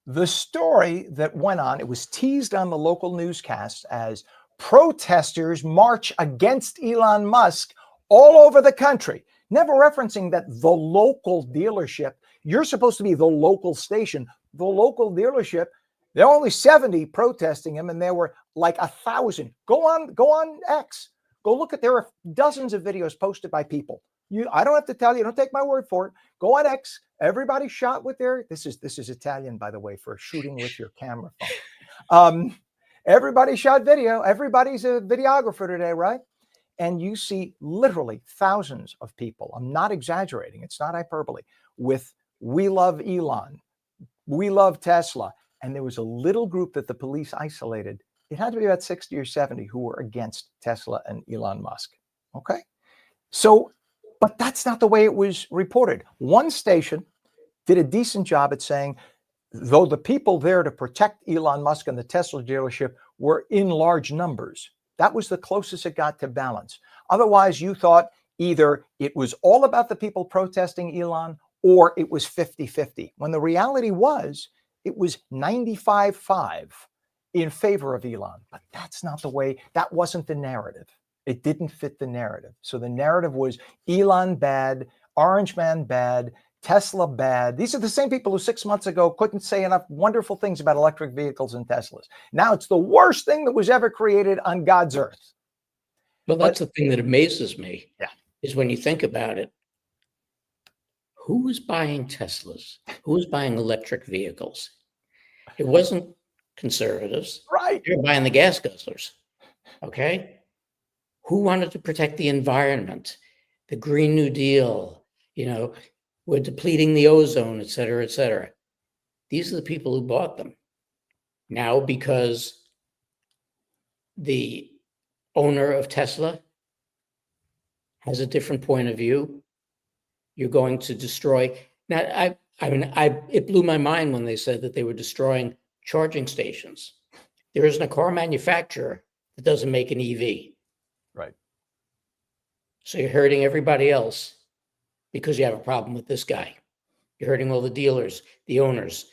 The story that went on, it was teased on the local newscasts as protesters march against Elon Musk all over the country, never referencing that the local dealership, you're supposed to be the local station, the local dealership, there are only 70 protesting him, and there were like 1,000. Go on X. Go look at, there are dozens of videos posted by people. I don't have to tell you, don't take my word for it. Go on X. Everybody shot with their, this is Italian, by the way, for shooting with your camera phone. Everybody shot video. Everybody's a videographer today, right? And you see literally thousands of people. I'm not exaggerating. It's not hyperbole. With "We love Elon. We love Tesla." And there was a little group that the police isolated. It had to be about 60 or 70 who were against Tesla and Elon Musk. Okay. So, but that's not the way it was reported. One station did a decent job at saying though the people there to protect Elon Musk and the Tesla dealership were in large numbers. That was the closest it got to balance. Otherwise, you thought either it was all about the people protesting Elon or it was 50-50. When the reality was, it was 95-5 in favor of Elon. But that's not the way, that wasn't the narrative. It didn't fit the narrative. So the narrative was Elon bad, Orange Man bad, Tesla bad. These are the same people who 6 months ago couldn't say enough wonderful things about electric vehicles and Teslas. Now it's the worst thing that was ever created on God's earth. Well, that's the thing that amazes me. Yeah. Is when you think about it, who was buying Teslas? Who was buying electric vehicles? It wasn't conservatives. Right. They were buying the gas guzzlers. Okay. Who wanted to protect the environment? The Green New Deal, we're depleting the ozone, et cetera, et cetera. These are the people who bought them. Now, because the owner of Tesla has a different point of view, you're going to destroy. Now, it blew my mind when they said that they were destroying charging stations. There isn't a car manufacturer that doesn't make an EV. Right. So you're hurting everybody else because you have a problem with this guy. You're hurting all the dealers, the owners.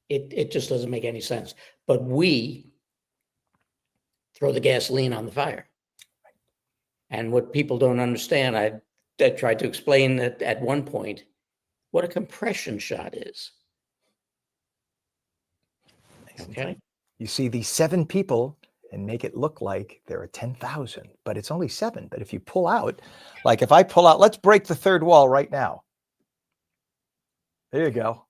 It just doesn't make any sense. But we throw the gasoline on the fire. And what people don't understand, I tried to explain that at one point, what a compression shot is. Okay. You see these 7 people and make it look like there are 10,000, but it's only 7. But if you pull out, like if I pull out, let's break the third wall right now. There you go.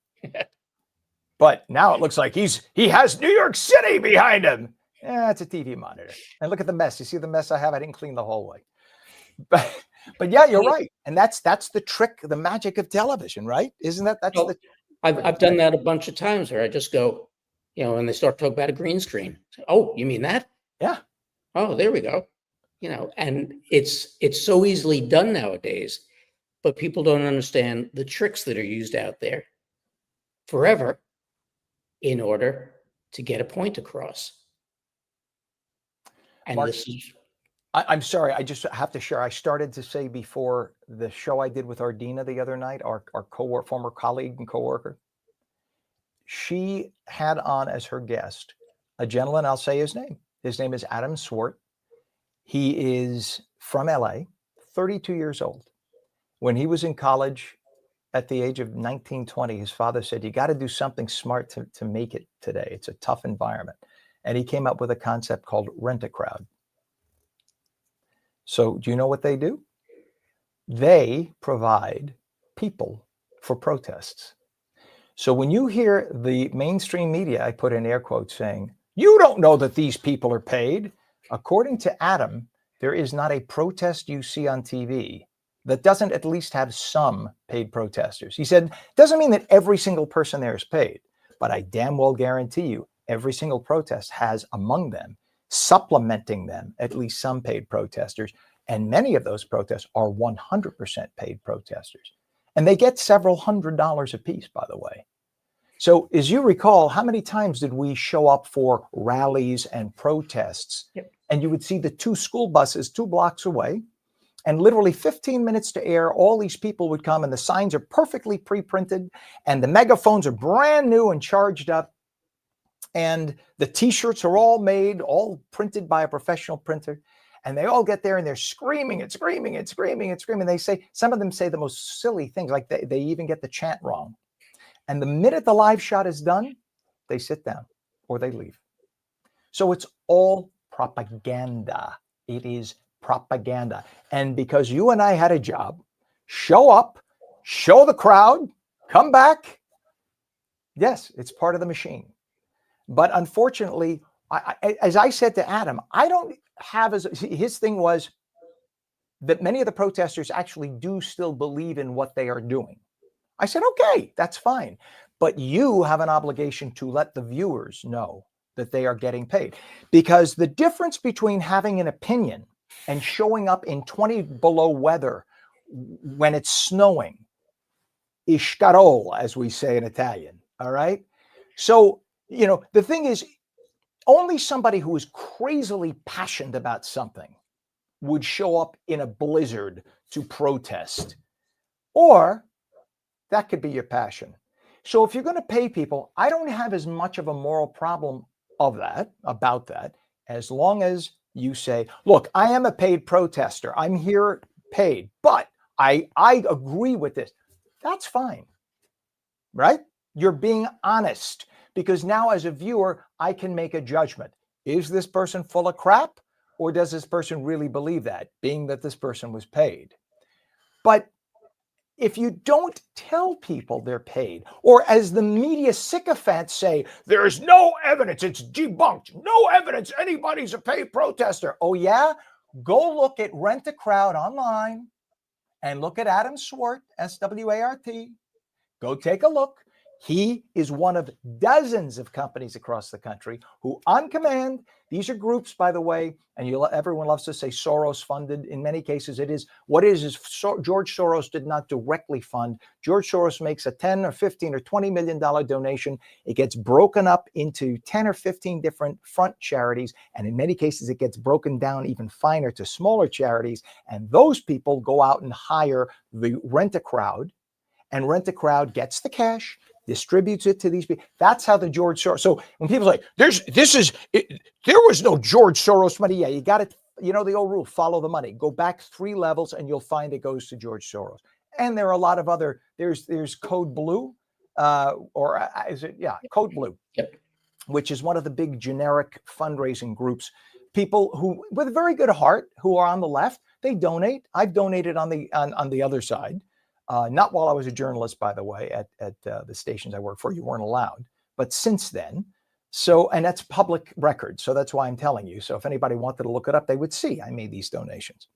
But now it looks like he has New York City behind him. Yeah, it's a TV monitor. And look at the mess. You see the mess I have? I didn't clean the hallway. But yeah, you're right. And that's the trick, the magic of television, right? Isn't that? I've done that a bunch of times where I just go, and they start talking about a green screen. Oh, you mean that? Yeah. Oh, there we go. And it's so easily done nowadays, but people don't understand the tricks that are used out there forever in order to get a point across. And Mark, this is. I'm sorry. I just have to share. I started to say before the show I did with Ardina the other night, our former colleague and coworker, she had on as her guest a gentleman, I'll say his name. His name is Adam Swart. He is from LA, 32 years old. When he was in college at the age of 19, 20, his father said, you got to do something smart to make it today. It's a tough environment. And he came up with a concept called Rent a Crowd. So do you know what they do? They provide people for protests. So when you hear the mainstream media, I put in air quotes, saying, you don't know that these people are paid. According to Adam, there is not a protest you see on TV that doesn't at least have some paid protesters. He said, doesn't mean that every single person there is paid, but I damn well guarantee you every single protest has among them, supplementing them, at least some paid protesters. And many of those protests are 100% paid protesters. And they get several $100s a piece, by the way. So as you recall, how many times did we show up for rallies and protests? Yep. And you would see the 2 school buses 2 blocks away, and literally 15 minutes to air, all these people would come, and the signs are perfectly pre-printed, and the megaphones are brand new and charged up, and the t-shirts are all made, all printed by a professional printer. And they all get there and they're screaming and screaming and screaming and screaming. They say, some of them say the most silly things, like they even get the chant wrong. And the minute the live shot is done, they sit down or they leave. So it's all propaganda. It is propaganda. And because you and I had a job, show up, show the crowd, come back. Yes, it's part of the machine. But unfortunately, as I said to Adam, I don't have his thing was that many of the protesters actually do still believe in what they are doing. I said, okay, that's fine. But you have an obligation to let the viewers know that they are getting paid. Because the difference between having an opinion and showing up in 20 below weather when it's snowing, iscarol, as we say in Italian, All right. So, the thing is, only somebody who is crazily passionate about something would show up in a blizzard to protest, or that could be your passion. So if you're going to pay people, I don't have as much of a moral problem about that, as long as you say, look, I am a paid protester. I'm here paid, but I agree with this. That's fine, right? You're being honest, because now as a viewer, I can make a judgment. Is this person full of crap, or does this person really believe that, being that this person was paid? But if you don't tell people they're paid, or as the media sycophants say, there's no evidence, it's debunked, no evidence anybody's a paid protester. Oh yeah? Go look at Rent a Crowd online and look at Adam Swart, S-W-A-R-T. Go take a look. He is one of dozens of companies across the country who, on command, these are groups, by the way, and everyone loves to say Soros funded. In many cases, it is. What it is George Soros did not directly fund. George Soros makes a 10 or 15 or $20 million donation. It gets broken up into 10 or 15 different front charities. And in many cases, it gets broken down even finer to smaller charities. And those people go out and hire the Rent a Crowd, and Rent a Crowd gets the cash, distributes it to these people. That's how the George Soros. So when people say there was no George Soros money, yeah, you got it. The old rule: follow the money. Go back 3 levels, and you'll find it goes to George Soros. And there are a lot of other. There's Code Blue, Code Blue, Yep. Which is one of the big generic fundraising groups. People who, with a very good heart, who are on the left, they donate. I've donated on the other side. Not while I was a journalist, by the way, at the stations I worked for. You weren't allowed. But since then, and that's public record. So that's why I'm telling you. So if anybody wanted to look it up, they would see I made these donations.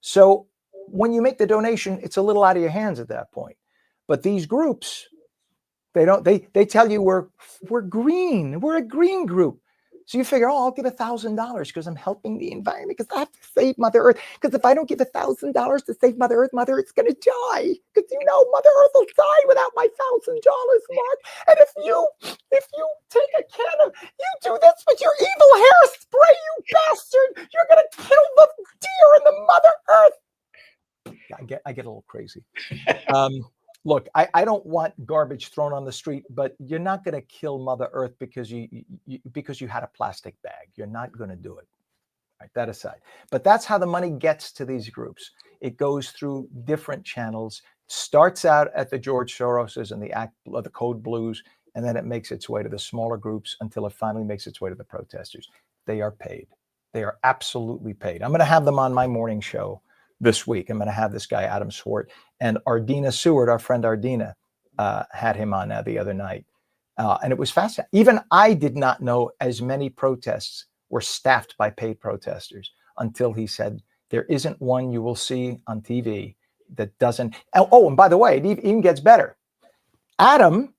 So when you make the donation, it's a little out of your hands at that point. But these groups, they tell you we're green. We're a green group. So you figure, I'll give $1,000 because I'm helping the environment, because I have to save Mother Earth. Because if I don't give $1,000 to save Mother Earth's going to die. Because Mother Earth will die without my $1,000, Mark. And if you take a can of, you do this with your evil hairspray, you bastard, you're going to kill the deer and the Mother Earth. I get a little crazy. Look, I don't want garbage thrown on the street, but you're not going to kill Mother Earth because you had a plastic bag. You're not going to do it. Right, that aside. But that's how the money gets to these groups. It goes through different channels, starts out at the George Soroses and the Code Blues, and then it makes its way to the smaller groups until it finally makes its way to the protesters. They are paid. They are absolutely paid. I'm going to have them on my morning show this week. I'm going to have this guy, Adam Swart, and Ardina Seward, our friend Ardina, had him on the other night. And it was fascinating. Even I did not know as many protests were staffed by paid protesters until he said, there isn't one you will see on TV that doesn't. Oh, and by the way, it even gets better. Adam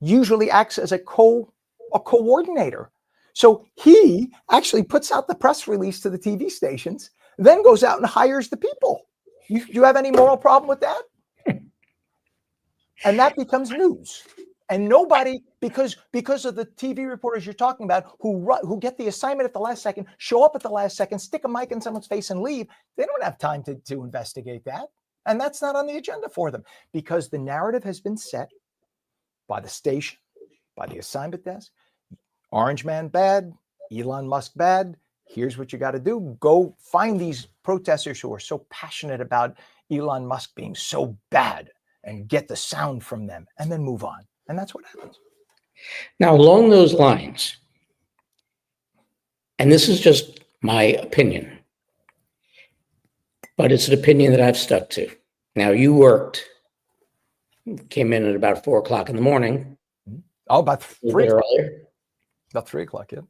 usually acts as a coordinator. So he actually puts out the press release to the TV stations, then goes out and hires the people. You have any moral problem with that? And that becomes news. And nobody, because of the TV reporters you're talking about, who get the assignment at the last second, show up at the last second, stick a mic in someone's face and leave, they don't have time to investigate that. And that's not on the agenda for them, because the narrative has been set by the station, by the assignment desk. Orange man bad, Elon Musk bad. Here's what you got to do. Go find these protesters who are so passionate about Elon Musk being so bad and get the sound from them, and then move on. And that's what happens. Now, along those lines, and this is just my opinion, but it's an opinion that I've stuck to. Now, you came in at about 4 o'clock in the morning. Oh, about 3 o'clock. Earlier. About 3 o'clock, yeah.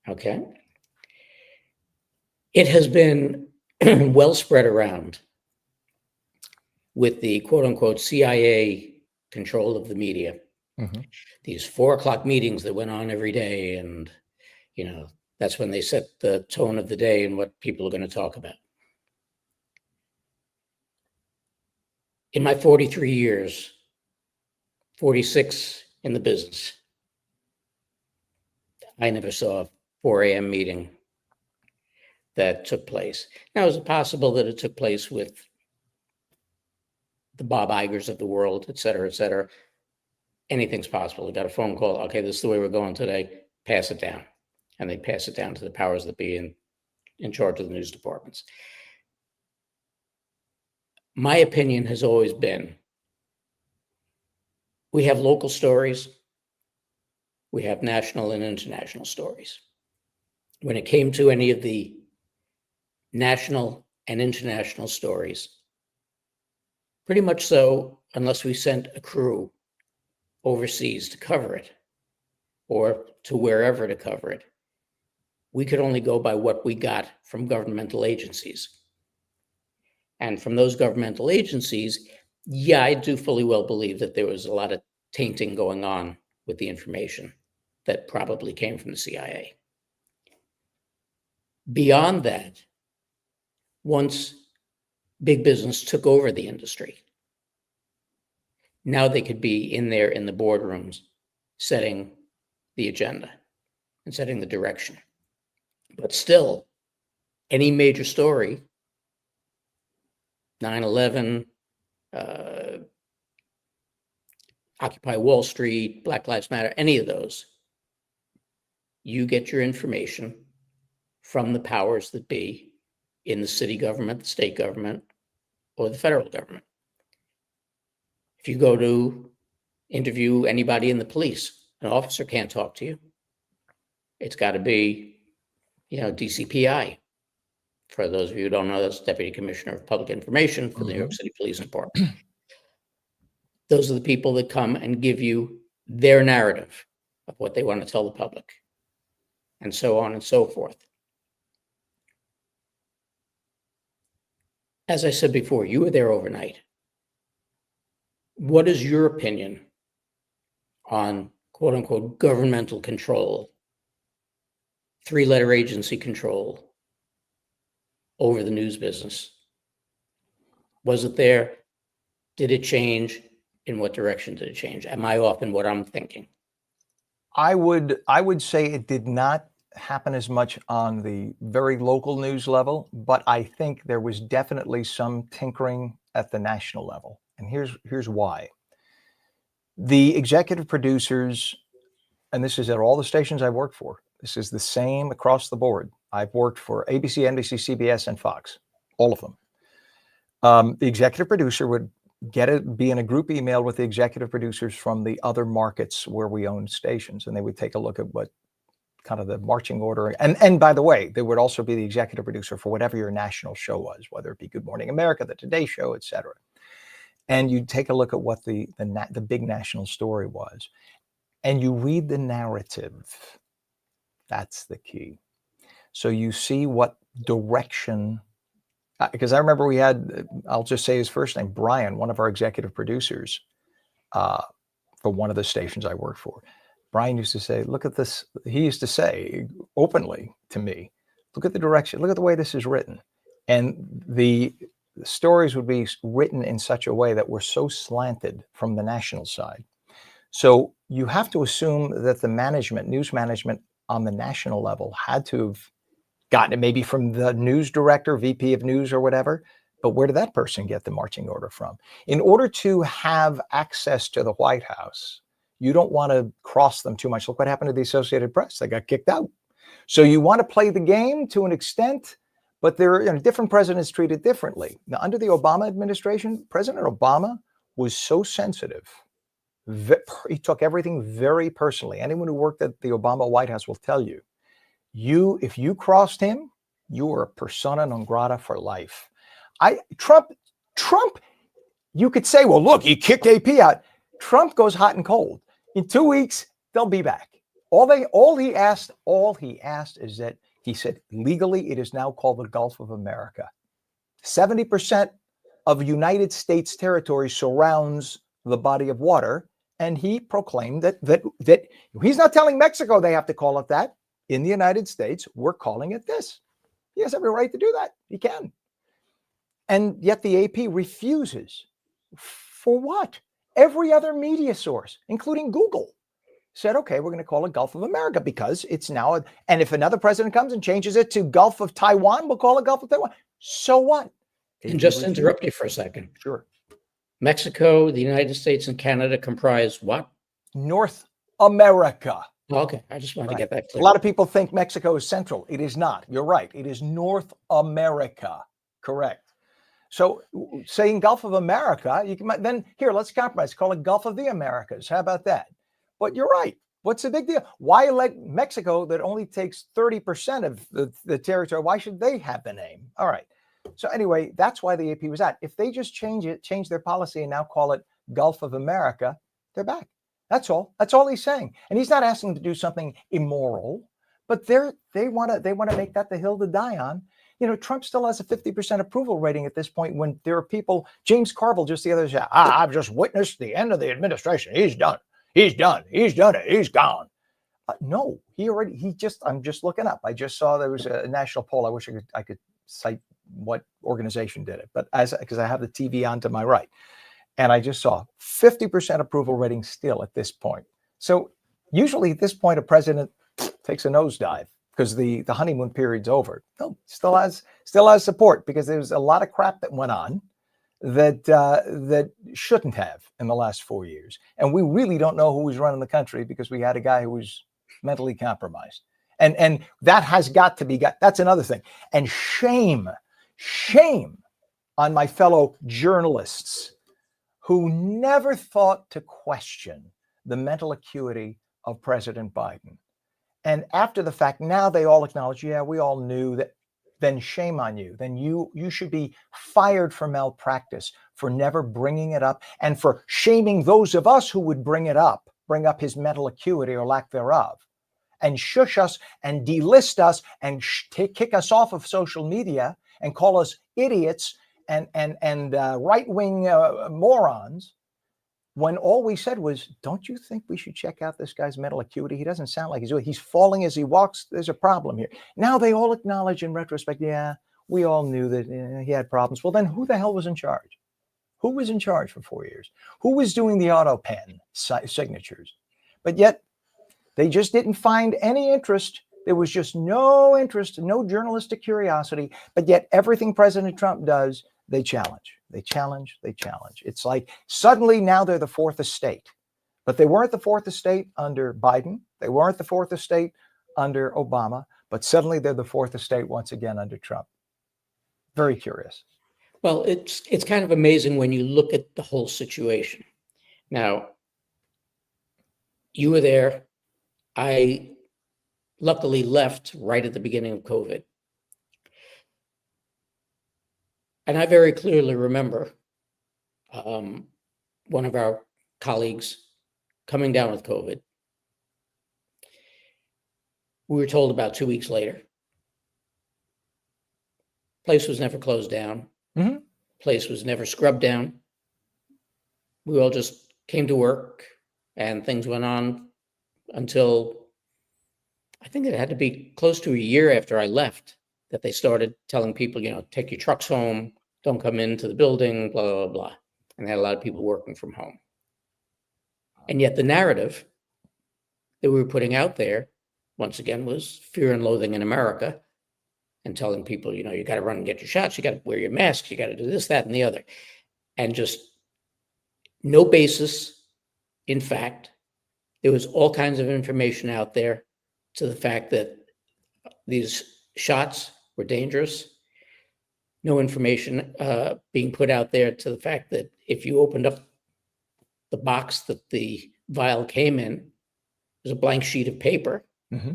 Okay. It has been well spread around with the quote unquote CIA control of the media. Mm-hmm. These 4 o'clock meetings that went on every day. And, that's when they set the tone of the day and what people are going to talk about. In my 43 years, 46 in the business. I never saw a 4 a.m. meeting that took place. Now, is it possible that it took place with the Bob Igers of the world, et cetera, et cetera? Anything's possible. We got a phone call. Okay, this is the way we're going today. Pass it down. And they pass it down to the powers that be in charge of the news departments. My opinion has always been, we have local stories, we have national and international stories. When it came to any of the national and international stories, pretty much so, unless we sent a crew overseas to cover it or to wherever to cover it, we could only go by what we got from governmental agencies. And from those governmental agencies, yeah, I do fully well believe that there was a lot of tainting going on with the information that probably came from the CIA. Beyond that, once big business took over the industry, now they could be in there in the boardrooms setting the agenda and setting the direction. But still, any major story, 9/11, Occupy Wall Street, Black Lives Matter, any of those, you get your information from the powers that be in the city government, the state government, or the federal government. If you go to interview anybody in the police, an officer can't talk to you. It's got to be, DCPI. For those of you who don't know, that's Deputy Commissioner of Public Information for the New York City Police Department. Those are the people that come and give you their narrative of what they want to tell the public, and so on and so forth. As I said before, you were there overnight. What is your opinion on quote unquote governmental control, three-letter agency control over the news business? Was it there? Did it change? In what direction did it change? Am I off in what I'm thinking? I would say it did not happen as much on the very local news level, but I think there was definitely some tinkering at the national level. And here's why. The executive producers, and this is at all the stations I've worked for, this is the same across the board. I've worked for ABC, NBC, CBS, and Fox, all of them. The executive producer would be in a group email with the executive producers from the other markets where we own stations, and they would take a look at what kind of the marching order. And by the way, there would also be the executive producer for whatever your national show was, whether it be Good Morning America, the Today Show, et cetera. And you'd take a look at what the big national story was, and you read the narrative. That's the key. So you see what direction. Because I remember we had, I'll just say his first name, Brian, one of our executive producers for one of the stations I worked for. Brian used to say, look at this. He used to say openly to me, look at the direction, look at the way this is written. And the stories would be written in such a way that were so slanted from the national side. So you have to assume that the management, news management on the national level had to have gotten it maybe from the news director, VP of news or whatever, but where did that person get the marching order from? In order to have access to the White House, you don't want to cross them too much. Look what happened to the Associated Press. They got kicked out. So you want to play the game to an extent, but different presidents treat it differently. Now, under the Obama administration, President Obama was so sensitive. He took everything very personally. Anyone who worked at the Obama White House will tell you, if you crossed him, you were a persona non grata for life. Trump, you could say, well, look, he kicked AP out. Trump goes hot and cold. In 2 weeks, they'll be back. All he asked is that he said, legally, it is now called the Gulf of America. 70% of United States territory surrounds the body of water. And he proclaimed that he's not telling Mexico they have to call it that. In the United States, we're calling it this. He has every right to do that. He can. And yet the AP refuses. For what? Every other media source, including Google, said, okay, we're going to call it Gulf of America because it's now, and if another president comes and changes it to Gulf of Taiwan, we'll call it Gulf of Taiwan. So what? And just to interrupt you for a second. Sure. Mexico, the United States, and Canada comprise what? North America. Okay, I just wanted to get that A clear. lot of people think Mexico is central. It is not. You're right. It is North America. Correct. So saying Gulf of America, you can then here, let's compromise. Call it Gulf of the Americas. How about that? But you're right. What's the big deal? Why let Mexico, that only takes 30% of the territory, why should they have the name? All right. So anyway, that's why the AP was at. If they just change their policy and now call it Gulf of America, they're back. That's all. That's all he's saying. And he's not asking them to do something immoral, but they want to make that the hill to die on. You know, Trump still has a 50% approval rating at this point when there are people, James Carville just the other day, I've just witnessed the end of the administration. He's done. He's done. He's done it. He's gone. No, I'm just looking up. I just saw there was a national poll. I wish I could cite what organization did it, but because I have the TV on to my right. And I just saw 50% approval rating still at this point. So usually at this point, a president takes a nosedive because the honeymoon period's over. No, still has support because there's a lot of crap that went on that shouldn't have in the last 4 years. And we really don't know who was running the country because we had a guy who was mentally compromised. And that has got to be that's another thing. And shame on my fellow journalists who never thought to question the mental acuity of President Biden. And after the fact, now they all acknowledge, yeah, we all knew that. Then shame on you. Then you should be fired for malpractice, for never bringing it up, and for shaming those of us who would bring up his mental acuity or lack thereof, and shush us and delist us and kick us off of social media and call us idiots and right-wing morons, when all we said was, don't you think we should check out this guy's mental acuity? He doesn't sound like he's falling as he walks. There's a problem here. Now they all acknowledge in retrospect, yeah, we all knew that he had problems. Well, then who the hell was in charge? Who was in charge for 4 years? Who was doing the auto pen signatures? But yet they just didn't find any interest. There was just no interest, no journalistic curiosity. But yet everything President Trump does, they challenge. They challenge. It's like suddenly now they're the fourth estate. But they weren't the fourth estate under Biden. They weren't the fourth estate under Obama. But suddenly they're the fourth estate once again under Trump. Very curious. Well, it's kind of amazing when you look at the whole situation. Now, you were there. I luckily left right at the beginning of COVID. And I very clearly remember one of our colleagues coming down with COVID. We were told about 2 weeks later. Place was never closed down. Mm-hmm. Place was never scrubbed down. We all just came to work and things went on until I think it had to be close to a year after I left that they started telling people, take your trucks home, don't come into the building, blah, blah, blah. And they had a lot of people working from home. And yet the narrative that we were putting out there, once again, was fear and loathing in America and telling people, you got to run and get your shots, you got to wear your masks, you got to do this, that, and the other. And just no basis. In fact, there was all kinds of information out there to the fact that these shots were dangerous. No information being put out there to the fact that if you opened up the box that the vial came in, there's a blank sheet of paper. Mm-hmm.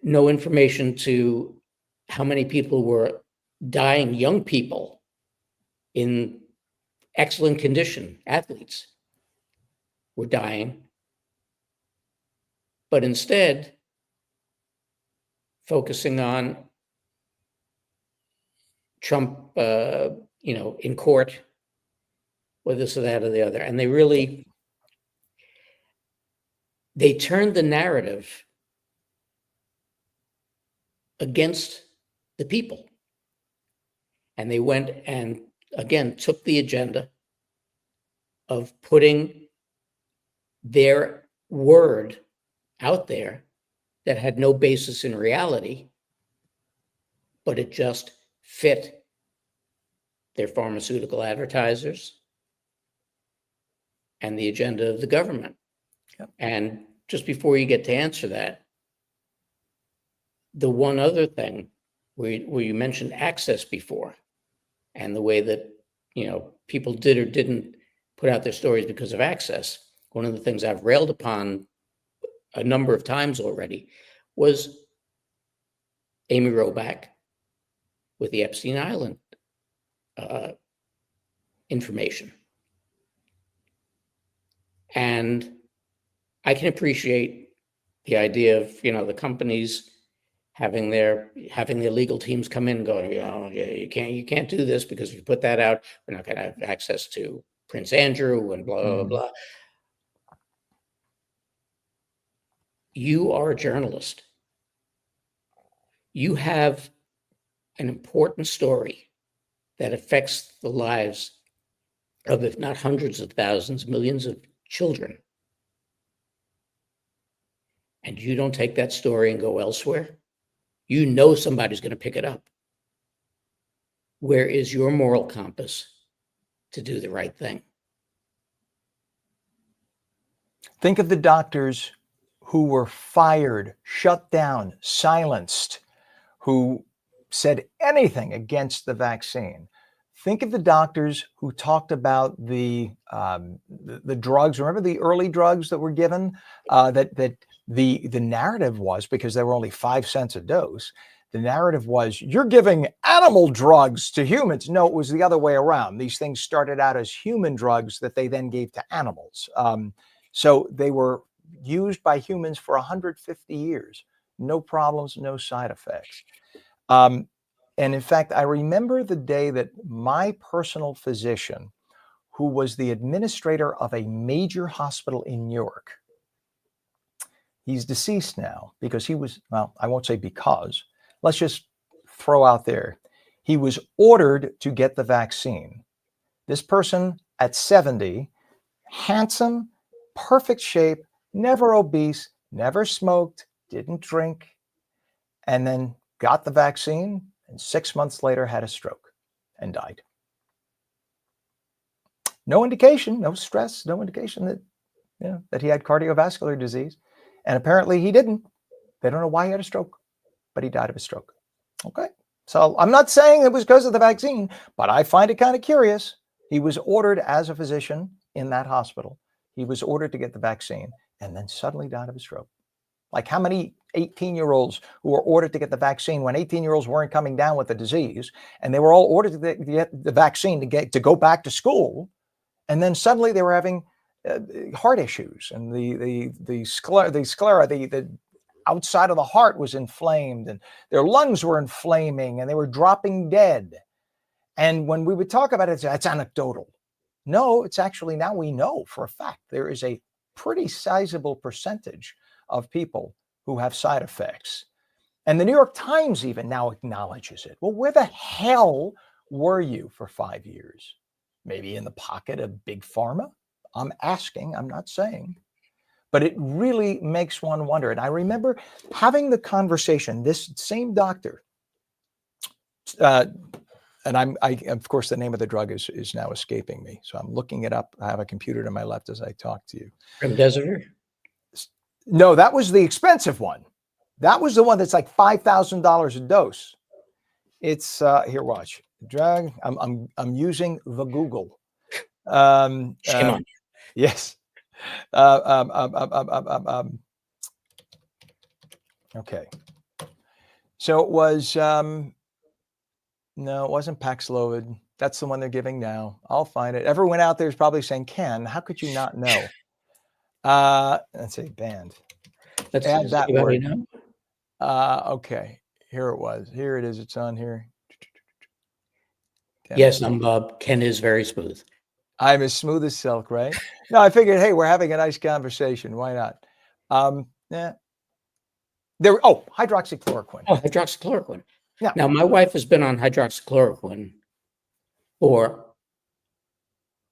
No information to how many people were dying, young people in excellent condition, athletes were dying. But instead, focusing on Trump, in court, or this or that or the other. And they turned the narrative against the people. And they went and, again, took the agenda of putting their word out there that had no basis in reality, but it just fit their pharmaceutical advertisers and the agenda of the government. Yep. And just before you get to answer that, the one other thing where you mentioned access before, and the way that, people did or didn't put out their stories because of access. One of the things I've railed upon a number of times already was Amy Robach with the Epstein Island information. And I can appreciate the idea of, the companies having their legal teams come in and go, you can't do this, because if you put that out, we're not going to have access to Prince Andrew and blah, blah, blah. You are a journalist. You have an important story that affects the lives of, if not hundreds of thousands, millions of children. And you don't take that story and go elsewhere. You know somebody's going to pick it up. Where is your moral compass to do the right thing? Think of the doctors who were fired, shut down, silenced, who said anything against the vaccine. Think of the doctors who talked about the drugs. Remember the early drugs that were given? That the narrative was, because they were only 5 cents a dose, the narrative was, you're giving animal drugs to humans. No, it was the other way around. These things started out as human drugs that they then gave to animals. So they were used by humans for 150 years. No problems, no side effects. And in fact, I remember the day that my personal physician, who was the administrator of a major hospital in New York, he's deceased now because he was, well, I won't say because, let's just throw out there, he was ordered to get the vaccine. This person at 70, handsome, perfect shape, never obese, never smoked, didn't drink, and then got the vaccine, and 6 months later had a stroke and died. No indication, no stress, no indication that, that he had cardiovascular disease. And apparently he didn't. They don't know why he had a stroke, but he died of a stroke. Okay. So I'm not saying it was because of the vaccine, but I find it kind of curious. He was ordered as a physician in that hospital. He was ordered to get the vaccine and then suddenly died of a stroke. Like, how many 18-year-olds who were ordered to get the vaccine when 18-year-olds weren't coming down with the disease, and they were all ordered to get the vaccine to go back to school, and then suddenly they were having heart issues, and the sclera, the outside of the heart was inflamed, and their lungs were inflaming, and they were dropping dead. And when we would talk about it, it's anecdotal. No, it's actually, now we know for a fact there is a pretty sizable percentage of people who have side effects. And the New York Times even now acknowledges it. Well, where the hell were you for 5 years? Maybe in the pocket of big pharma? I'm asking, I'm not saying. But it really makes one wonder. And I remember having the conversation, this same doctor, and I of course, the name of the drug is now escaping me. So I'm looking it up. I have a computer to my left as I talk to you. Remdesivir? No, that was the expensive one. That was the one that's like $5,000 a dose. It's here. Watch drug. I'm using the Google. Shame on you. Yes. Okay. So it was no, it wasn't Paxlovid. That's the one they're giving now. I'll find it. Everyone out there is probably saying, Ken, how could you not know? Let's see, banned. Let's add that word. know. Okay, here it was. Here it is. It's on here. Yes, Ken is very smooth. I'm as smooth as silk, right? No, I figured, hey, we're having a nice conversation. Why not? Yeah. Hydroxychloroquine. Oh, hydroxychloroquine. Yeah. Now, my wife has been on hydroxychloroquine for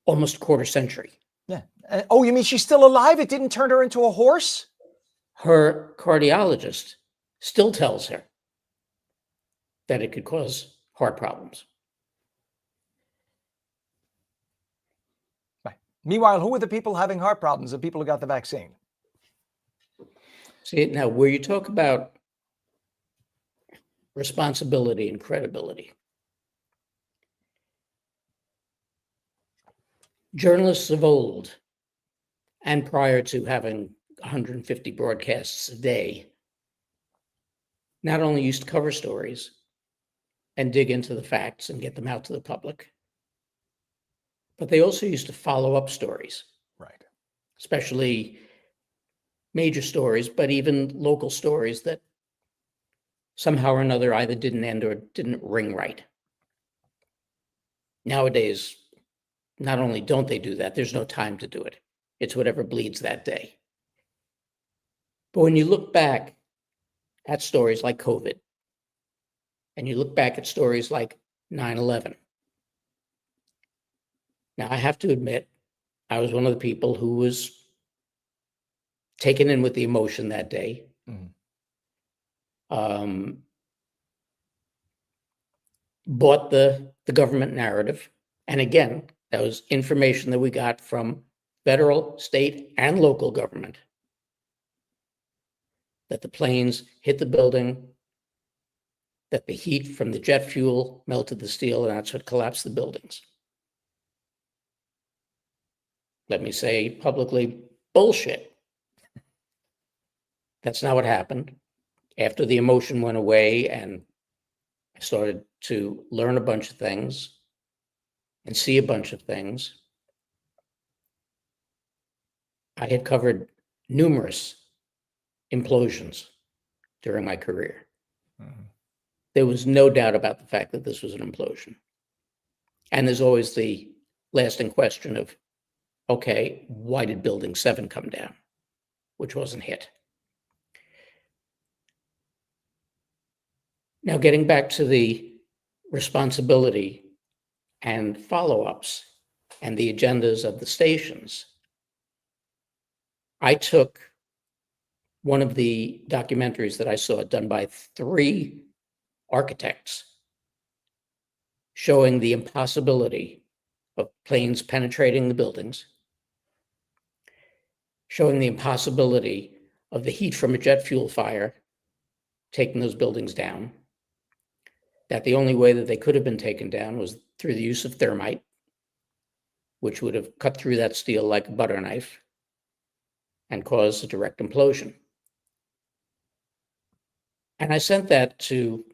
almost a quarter century. Yeah. Oh, you mean she's still alive? It didn't turn her into a horse? Her cardiologist still tells her that it could cause heart problems. Right. Meanwhile, who were the people having heart problems? The people who got the vaccine. See, now where you talk about responsibility and credibility, journalists of old, and prior to having 150 broadcasts a day, not only used to cover stories and dig into the facts and get them out to the public, but they also used to follow up stories. Right. Especially major stories, but even local stories that somehow or another either didn't end or didn't ring right. Nowadays, not only don't they do that, there's no time to do it. It's whatever bleeds that day. But when you look back at stories like COVID, and you look back at stories like 9/11, now I have to admit, I was one of the people who was taken in with the emotion that day. Bought the government narrative. And again, that was information that we got from federal, state, and local government, that the planes hit the building, that the heat from the jet fuel melted the steel, and that's what collapsed the buildings. Let me say publicly, bullshit. That's not what happened. After the emotion went away and I started to learn a bunch of things and see a bunch of things, I had covered numerous implosions during my career. There was no doubt about the fact that this was an implosion. And there's always the lasting question of, okay, why did Building 7 come down, which wasn't hit? Now, getting back to the responsibility and follow-ups and the agendas of the stations, I took one of the documentaries that I saw done by 3 architects showing the impossibility of planes penetrating the buildings, showing the impossibility of the heat from a jet fuel fire taking those buildings down, that the only way that they could have been taken down was through the use of thermite, which would have cut through that steel like a butter knife and caused a direct implosion. And I sent that to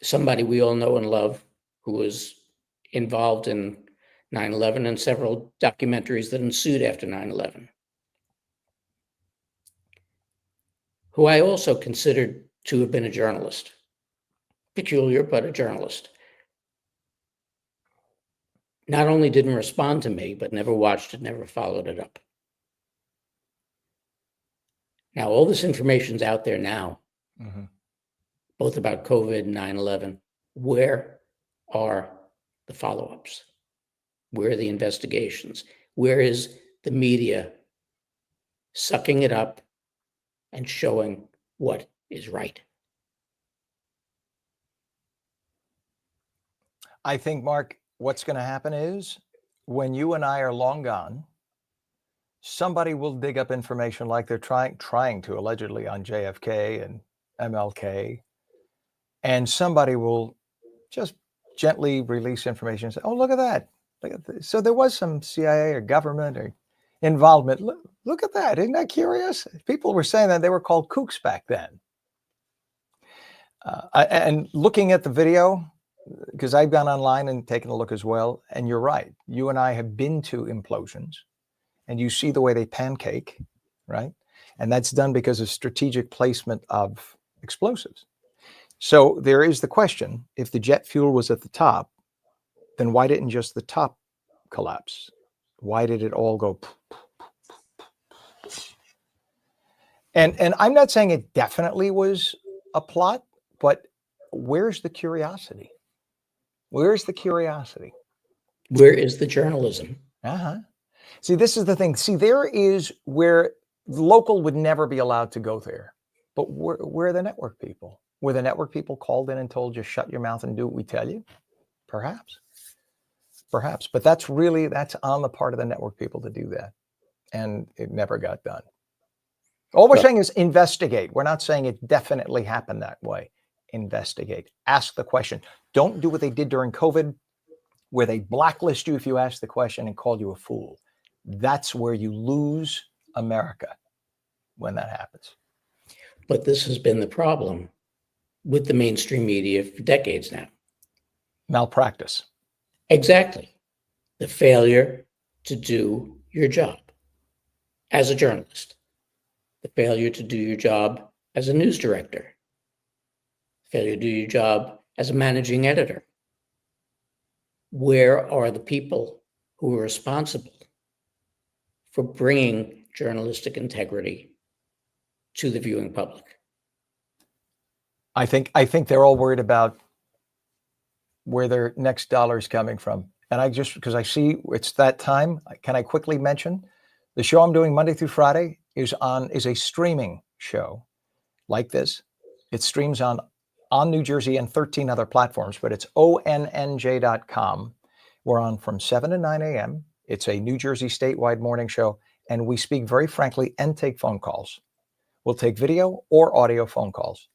somebody we all know and love who was involved in 9/11 and several documentaries that ensued after 9/11, who I also considered to have been a journalist. Peculiar, but a journalist. Not only didn't respond to me, but never watched it, never followed it up. Now, all this information's out there now, both about COVID and 9/11. Where are the follow-ups? Where are the investigations? Where is the media sucking it up and showing what is right? I think, Mark, what's going to happen is when you and I are long gone, somebody will dig up information like they're trying to allegedly on JFK and MLK, and somebody will just gently release information and say, oh, look at that. Look at this. So there was some CIA or government or involvement. Look at that. Isn't that curious? People were saying that they were called kooks back then. And looking at the video, because I've gone online and taken a look as well, and you're right. You and I have been to implosions, and you see the way they pancake, right? And that's done because of strategic placement of explosives. So there is the question, if the jet fuel was at the top, then why didn't just the top collapse? Why did it all go? And I'm not saying it definitely was a plot, but where's the curiosity? Where's the curiosity? Where is the journalism? Uh-huh. See, this is the thing. See, there is where local would never be allowed to go there. But where are the network people? Were the network people called in and told you, shut your mouth and do what we tell you? Perhaps. Perhaps. But that's on the part of the network people to do that. And it never got done. All we're saying is investigate. We're not saying it definitely happened that way. Investigate. Ask the question. Don't do what they did during COVID, where they blacklist you if you ask the question and call you a fool. That's where you lose America when that happens. But this has been the problem with the mainstream media for decades now. Malpractice. Exactly. The failure to do your job as a journalist, the failure to do your job as a news director, failure to do your job as a managing editor. Where are the people who are responsible for bringing journalistic integrity to the viewing public? I think they're all worried about where their next dollar is coming from. And because I see it's that time, can I quickly mention the show I'm doing Monday through Friday is a streaming show like this. It streams on New Jersey and 13 other platforms, but it's onnj.com. We're on from 7 to 9 a.m. It's a New Jersey statewide morning show, and we speak very frankly and take phone calls. We'll take video or audio phone calls,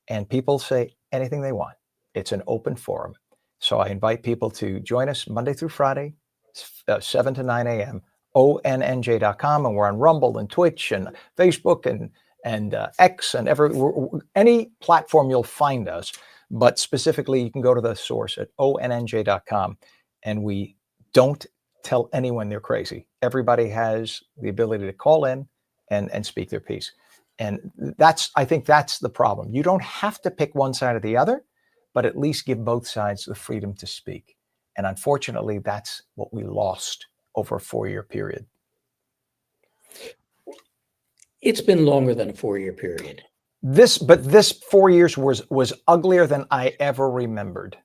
and people say anything they want. It's an open forum. So I invite people to join us Monday through Friday, 7 to 9 a.m., onnj.com, and we're on Rumble and Twitch and Facebook and X and any platform you'll find us. But specifically, you can go to the source at onnj.com, and we don't tell anyone they're crazy. Everybody has the ability to call in and speak their piece. And I think that's the problem. You don't have to pick one side or the other, but at least give both sides the freedom to speak. And unfortunately, that's what we lost over a 4-year period. It's been longer than a 4-year period. This 4 years was uglier than I ever remembered.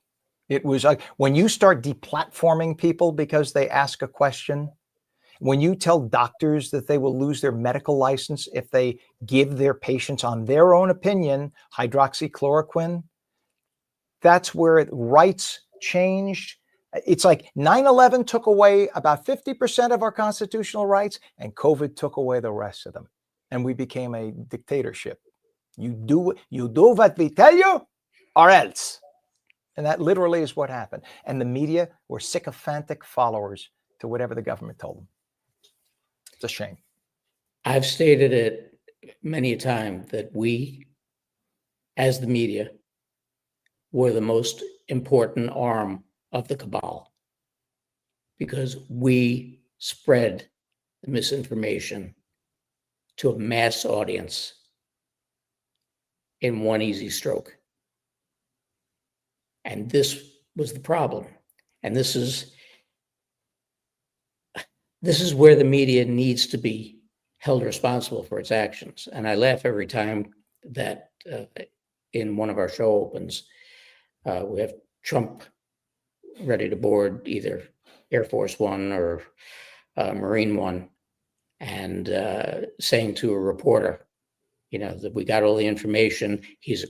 It was like when you start deplatforming people because they ask a question, when you tell doctors that they will lose their medical license if they give their patients on their own opinion hydroxychloroquine, that's where rights changed. It's like 9/11 took away about 50% of our constitutional rights, and COVID took away the rest of them. And we became a dictatorship. You do what we tell you, or else. And that literally is what happened. And the media were sycophantic followers to whatever the government told them. It's a shame. I've stated it many a time that we, as the media, were the most important arm of the cabal because we spread the misinformation to a mass audience in one easy stroke. And this was the problem. And this is where the media needs to be held responsible for its actions. And I laugh every time that in one of our show opens, we have Trump ready to board either Air Force One or Marine One, and saying to a reporter, that we got all the information. He's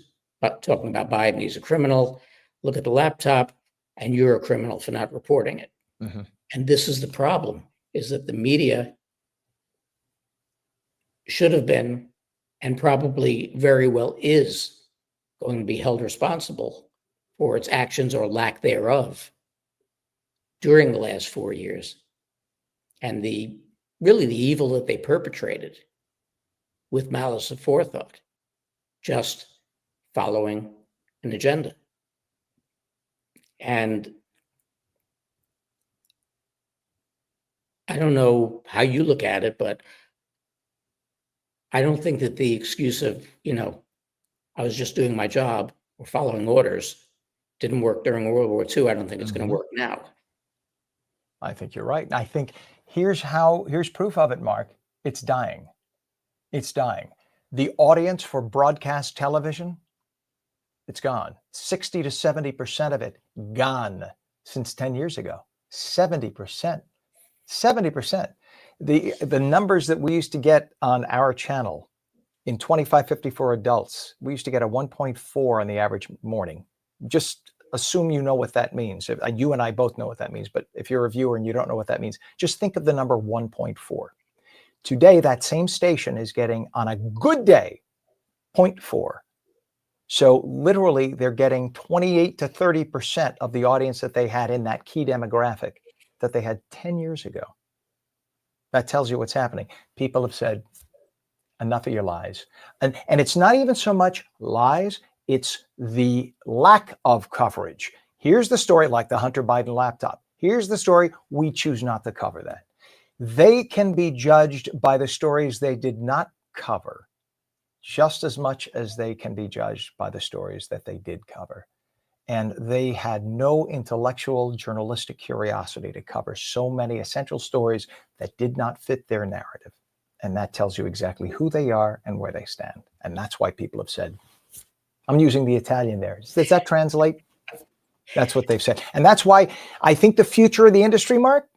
talking about Biden. He's a criminal. Look at the laptop, and you're a criminal for not reporting it. Mm-hmm. And this is the problem, is that the media should have been, and probably very well is, going to be held responsible for its actions or lack thereof during the last 4 years. And the evil that they perpetrated with malice aforethought, just following an agenda. And I don't know how you look at it, but I don't think that the excuse of, I was just doing my job or following orders didn't work during World War II. I don't think it's going to work now. I think you're right. And I think here's proof of it, Mark. It's dying. It's dying. The audience for broadcast television, it's gone. 60 to 70% of it gone since 10 years ago. 70%. 70%. The numbers that we used to get on our channel in 2554 adults, we used to get a 1.4 on the average morning. Just assume you know what that means. You and I both know what that means, but if you're a viewer and you don't know what that means, just think of the number 1.4. Today, that same station is getting, on a good day, 0.4. So literally, they're getting 28 to 30% of the audience that they had in that key demographic that they had 10 years ago. That tells you what's happening. People have said, enough of your lies. And it's not even so much lies, it's the lack of coverage. Here's the story, like the Hunter Biden laptop. Here's the story, we choose not to cover that. They can be judged by the stories they did not cover just as much as they can be judged by the stories that they did cover. And they had no intellectual journalistic curiosity to cover so many essential stories that did not fit their narrative. And that tells you exactly who they are and where they stand. And that's why people have said, I'm using the Italian there. Does that translate? That's what they've said. And that's why I think the future of the industry, Mark,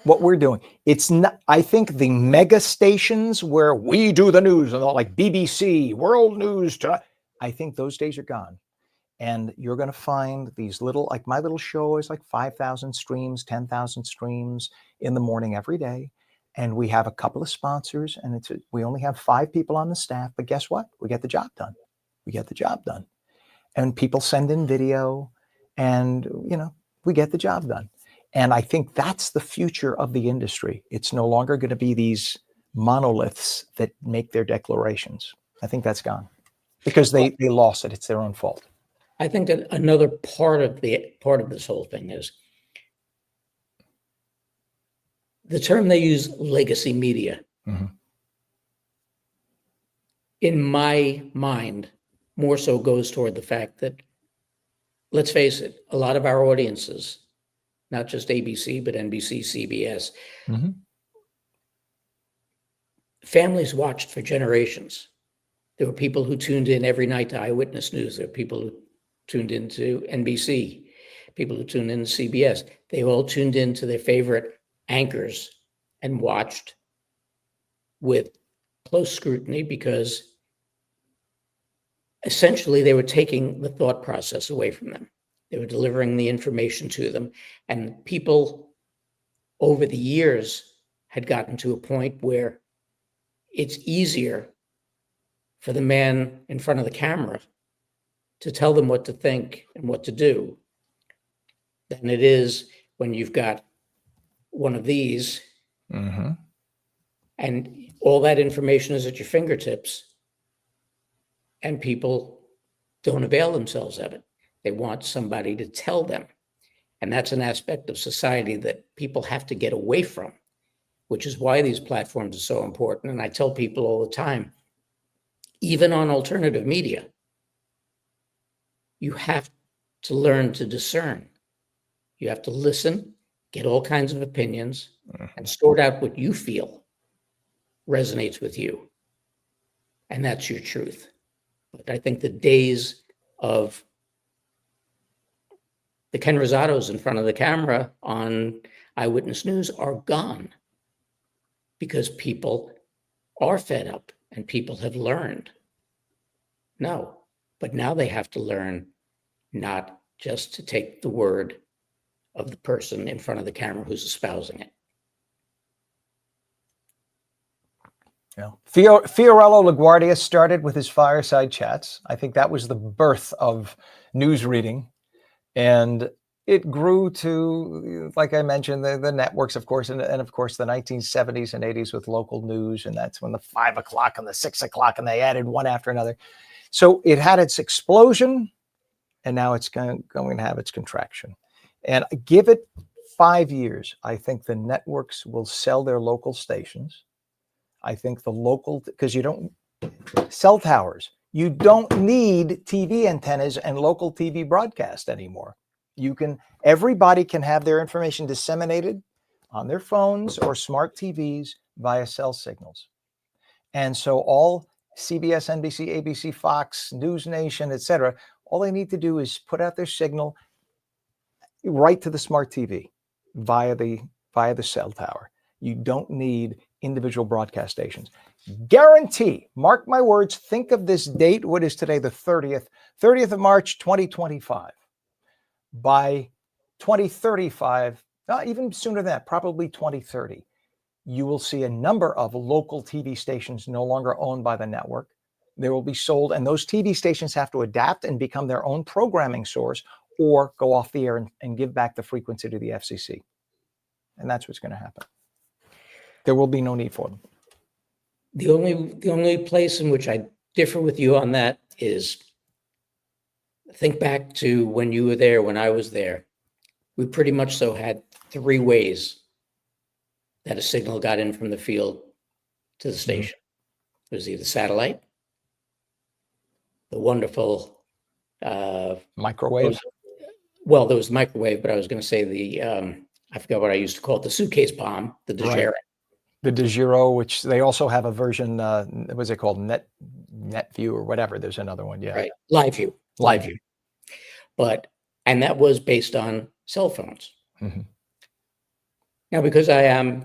what we're doing, it's not, I think the mega stations where we do the news and all, like BBC, World News, I think those days are gone. And you're going to find these little, like my little show is like 5,000 streams, 10,000 streams in the morning every day. And we have a couple of sponsors, and we only have 5 people on the staff. But guess what? We get the job done. We get the job done. And people send in video, and, we get the job done. And I think that's the future of the industry. It's no longer going to be these monoliths that make their declarations. I think that's gone because they lost it. It's their own fault. I think that another part of this whole thing is the term they use, legacy media. Mm-hmm. In my mind, more so goes toward the fact that, let's face it, a lot of our audiences, not just ABC, but NBC, CBS, mm-hmm. families watched for generations. There were people who tuned in every night to Eyewitness News. There were people who tuned into NBC, people who tuned in to CBS. They all tuned into their favorite anchors and watched with close scrutiny because essentially they were taking the thought process away from them. They were delivering the information to them. And people over the years had gotten to a point where it's easier for the man in front of the camera to tell them what to think and what to do than it is when you've got one of these Mm-hmm. and all that information is at your fingertips and people don't avail themselves of it. They want somebody to tell them. And that's an aspect of society that people have to get away from, which is why these platforms are so important. And I tell people all the time, even on alternative media, you have to learn to discern. You have to listen, get all kinds of opinions, and sort out what you feel resonates with you. And that's your truth. But I think the days of the Ken Rosatos in front of the camera on Eyewitness News are gone because people are fed up and people have learned. No, but now they have to learn not just to take the word of the person in front of the camera who's espousing it. Yeah. Fiorello LaGuardia started with his fireside chats. I think that was the birth of news reading. And it grew to, like I mentioned, the networks, of course, and of course, the 1970s and 80s with local news. And that's when the 5 o'clock and the 6 o'clock, and they added one after another. So it had its explosion, and now it's going to have its contraction. And give it 5 years, I think the networks will sell their local stations. I think the local, because you don't, cell towers, you don't need TV antennas and local TV broadcast anymore. Everybody can have their information disseminated on their phones or smart TVs via cell signals. And so all CBS, NBC, ABC, Fox, News Nation, etc., all they need to do is put out their signal right to the smart TV. via the cell tower. You don't need individual broadcast stations. Guarantee, mark my words, think of this date. What is today? The 30th of March, 2025. By 2035, even sooner than that, probably 2030, you will see a number of local TV stations no longer owned by the network. They will be sold, and those TV stations have to adapt and become their own programming source or go off the air and give back the frequency to the FCC. And that's what's going to happen. There will be no need for them. The only place in which I differ with you on that is, think back to when you were there, when I was there. We pretty much so had three ways that a signal got in from the field to the station. It was either satellite, the wonderful microwave. Well, there was microwave, but I was going to say the I forgot what I used to call it, the suitcase bomb, the de Giro. The de Giro, which they also have a version. What's it called? NetView or whatever. There's another one. Yeah. Right. Live view. And that was based on cell phones. Mm-hmm. Now, because I am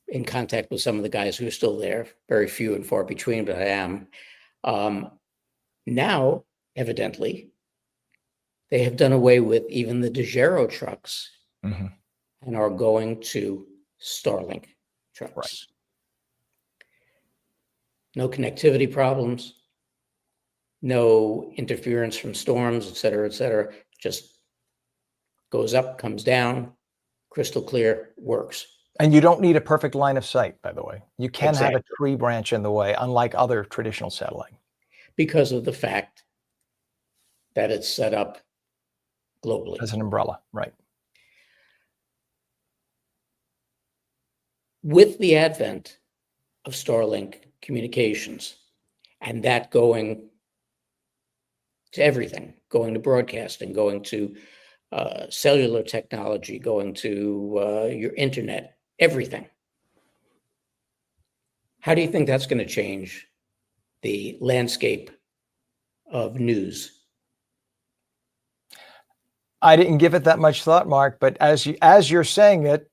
in contact with some of the guys who are still there, very few and far between, but I am. Now, evidently, they have done away with even the de Giro trucks and are going to Starlink trucks. Right. No connectivity problems, no interference from storms, et cetera, just goes up, comes down, crystal clear, works. And you don't need a perfect line of sight, by the way. You can Exactly. have a tree branch in the way, unlike other traditional satellite. Because of the fact that it's set up globally. As an umbrella, right. With the advent of Starlink communications and that going to everything, going to broadcasting, going to cellular technology, going to your internet, everything. How do you think that's going to change the landscape of news? I didn't give it that much thought, Mark, but as you're saying it,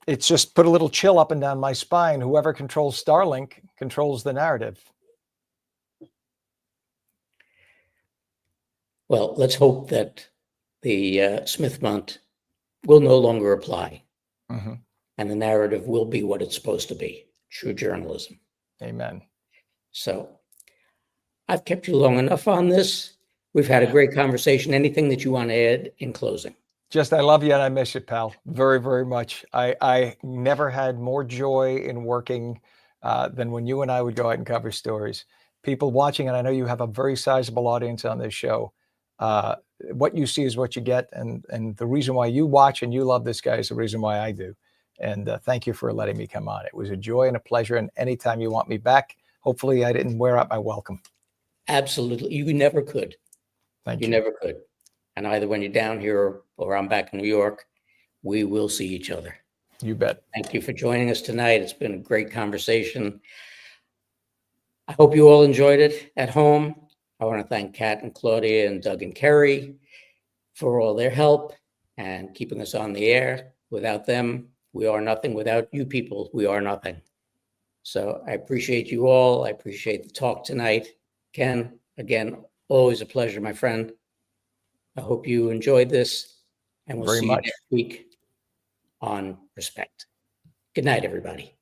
it's just put a little chill up and down my spine. Whoever controls Starlink controls the narrative. Well, let's hope that the Smith-Mundt will no longer apply, and the narrative will be what it's supposed to be, true journalism. Amen. So I've kept you long enough on this. We've had a great conversation. Anything that you want to add in closing? Just, I love you and I miss you, pal. Very, very much. I never had more joy in working than when you and I would go out and cover stories. People watching, and I know you have a very sizable audience on this show. What you see is what you get. And the reason why you watch and you love this guy is the reason why I do. And thank you for letting me come on. It was a joy and a pleasure. And anytime you want me back, hopefully I didn't wear out my welcome. Absolutely. You never could. Thank you. You never could. And either when you're down here or I'm back in New York, we will see each other. You bet. Thank you for joining us tonight. It's been a great conversation. I hope you all enjoyed it at home. I want to thank Kat and Claudia and Doug and Kerry for all their help and keeping us on the air. Without them, we are nothing. Without you people, we are nothing. So I appreciate you all. I appreciate the talk tonight. Ken, again, always a pleasure, my friend. I hope you enjoyed this, and we'll see you next week on Respect. Good night, everybody.